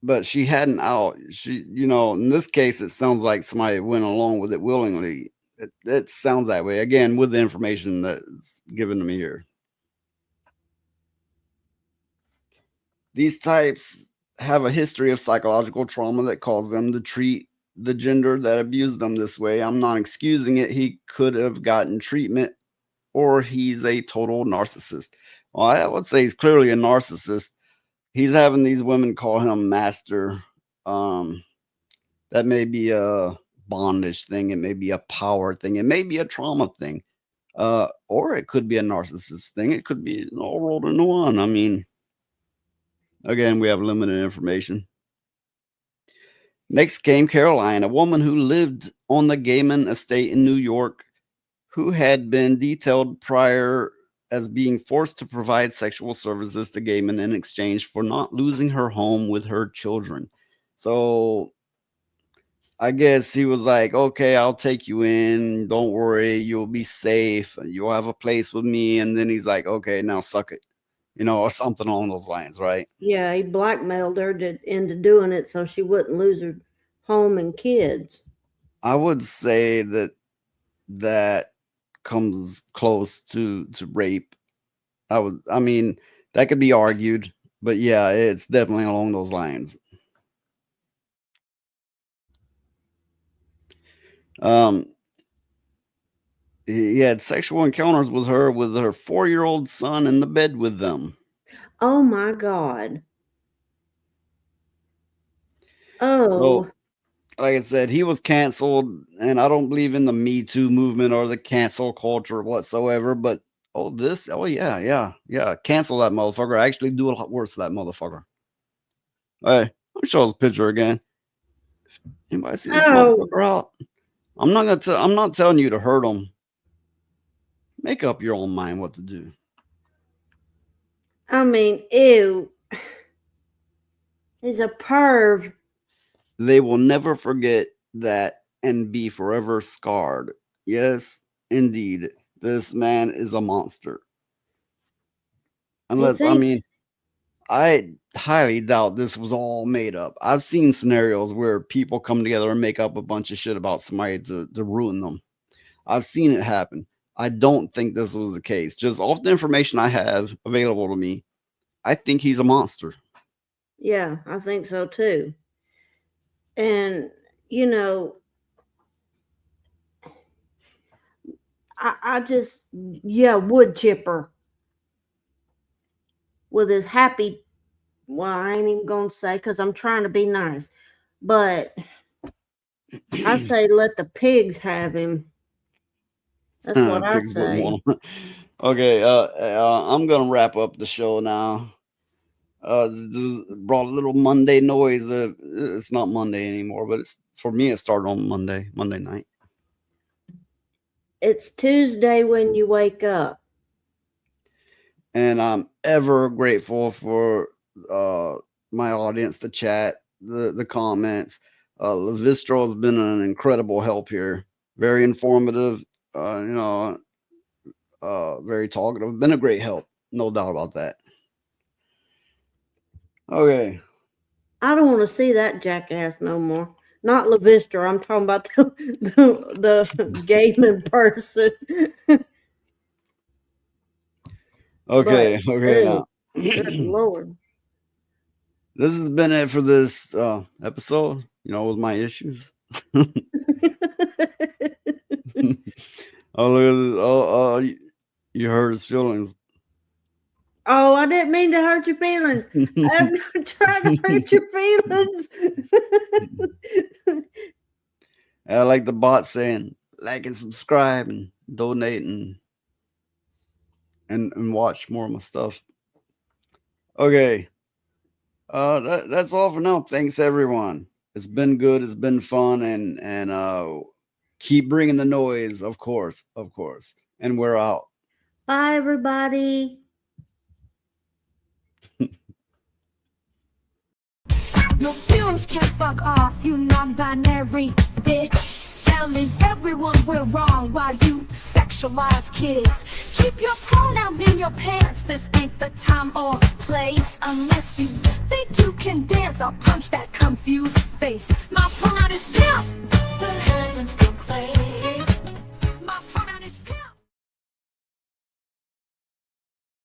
But she had an out. She, in this case, it sounds like somebody went along with it willingly. It sounds that way. Again, with the information that's given to me here. These types have a history of psychological trauma that caused them to treat the gender that abused them this way. I'm not excusing it. He could have gotten treatment, or he's a total narcissist. Well, I would say he's clearly a narcissist. He's having these women call him master. That may be bondage thing. It may be a power thing. It may be a trauma thing. Or it could be a narcissist thing. It could be all rolled into one. I mean, again, we have limited information. Next came Caroline, a woman who lived on the Gaiman estate in New York, who had been detailed prior as being forced to provide sexual services to Gaiman in exchange for not losing her home with her children. So I guess he was like, okay, I'll take you in. Don't worry. You'll be safe. You'll have a place with me. And then he's like, okay, now suck it, or something along those lines, right? Yeah, he blackmailed her into doing it so she wouldn't lose her home and kids. I would say that comes close to rape. I mean, that could be argued, but yeah, it's definitely along those lines. He had sexual encounters with her 4-year-old son in the bed with them. Oh my God. Oh. So, like I said, he was canceled, and I don't believe in the Me Too movement or the cancel culture whatsoever, but yeah, cancel that motherfucker. Actually do a lot worse to that motherfucker. Hey, let me show this picture again. Anybody see this motherfucker out? I'm not telling you to hurt him. Make up your own mind what to do. I mean, ew. He's a perv. They will never forget that and be forever scarred. Yes, indeed. This man is a monster. Unless, I mean, I highly doubt this was all made up. I've seen scenarios where people come together and make up a bunch of shit about somebody to ruin them. I've seen it happen. I don't think this was the case. Just off the information I have available to me, I think he's a monster. Yeah, I think so too. And, I just, wood chipper with his happy, well, I ain't even going to say because I'm trying to be nice, but I say let the pigs have him. That's what I say. Okay, I'm going to wrap up the show now. Brought a little Monday noise. It's not Monday anymore, but for me, it started on Monday night. It's Tuesday when you wake up. And I'm ever grateful for my audience, the chat, the comments. Levistro has been an incredible help here. Very informative, very talkative. Been a great help. No doubt about that. Okay. I don't want to see that jackass no more. Not Levistro. I'm talking about the gaming person. Okay. Now. Good Lord. This has been it for this episode. With my issues. Oh, look at this. Oh, you hurt his feelings. Oh, I didn't mean to hurt your feelings. I'm not trying to hurt your feelings. I like the bot saying, like and subscribe and donate and watch more of my stuff. Okay. That's all for now. Thanks, everyone. It's been good. It's been fun. And keep bringing the noise, of course. And we're out. Bye, everybody. Your feelings can't fuck off, you non-binary bitch. Telling everyone we're wrong while you sexualize kids. Keep your pronouns in your pants, this ain't the time or place. Unless you think you can dance, I'll punch that confused face. My pronoun is pimp. The heavens proclaim.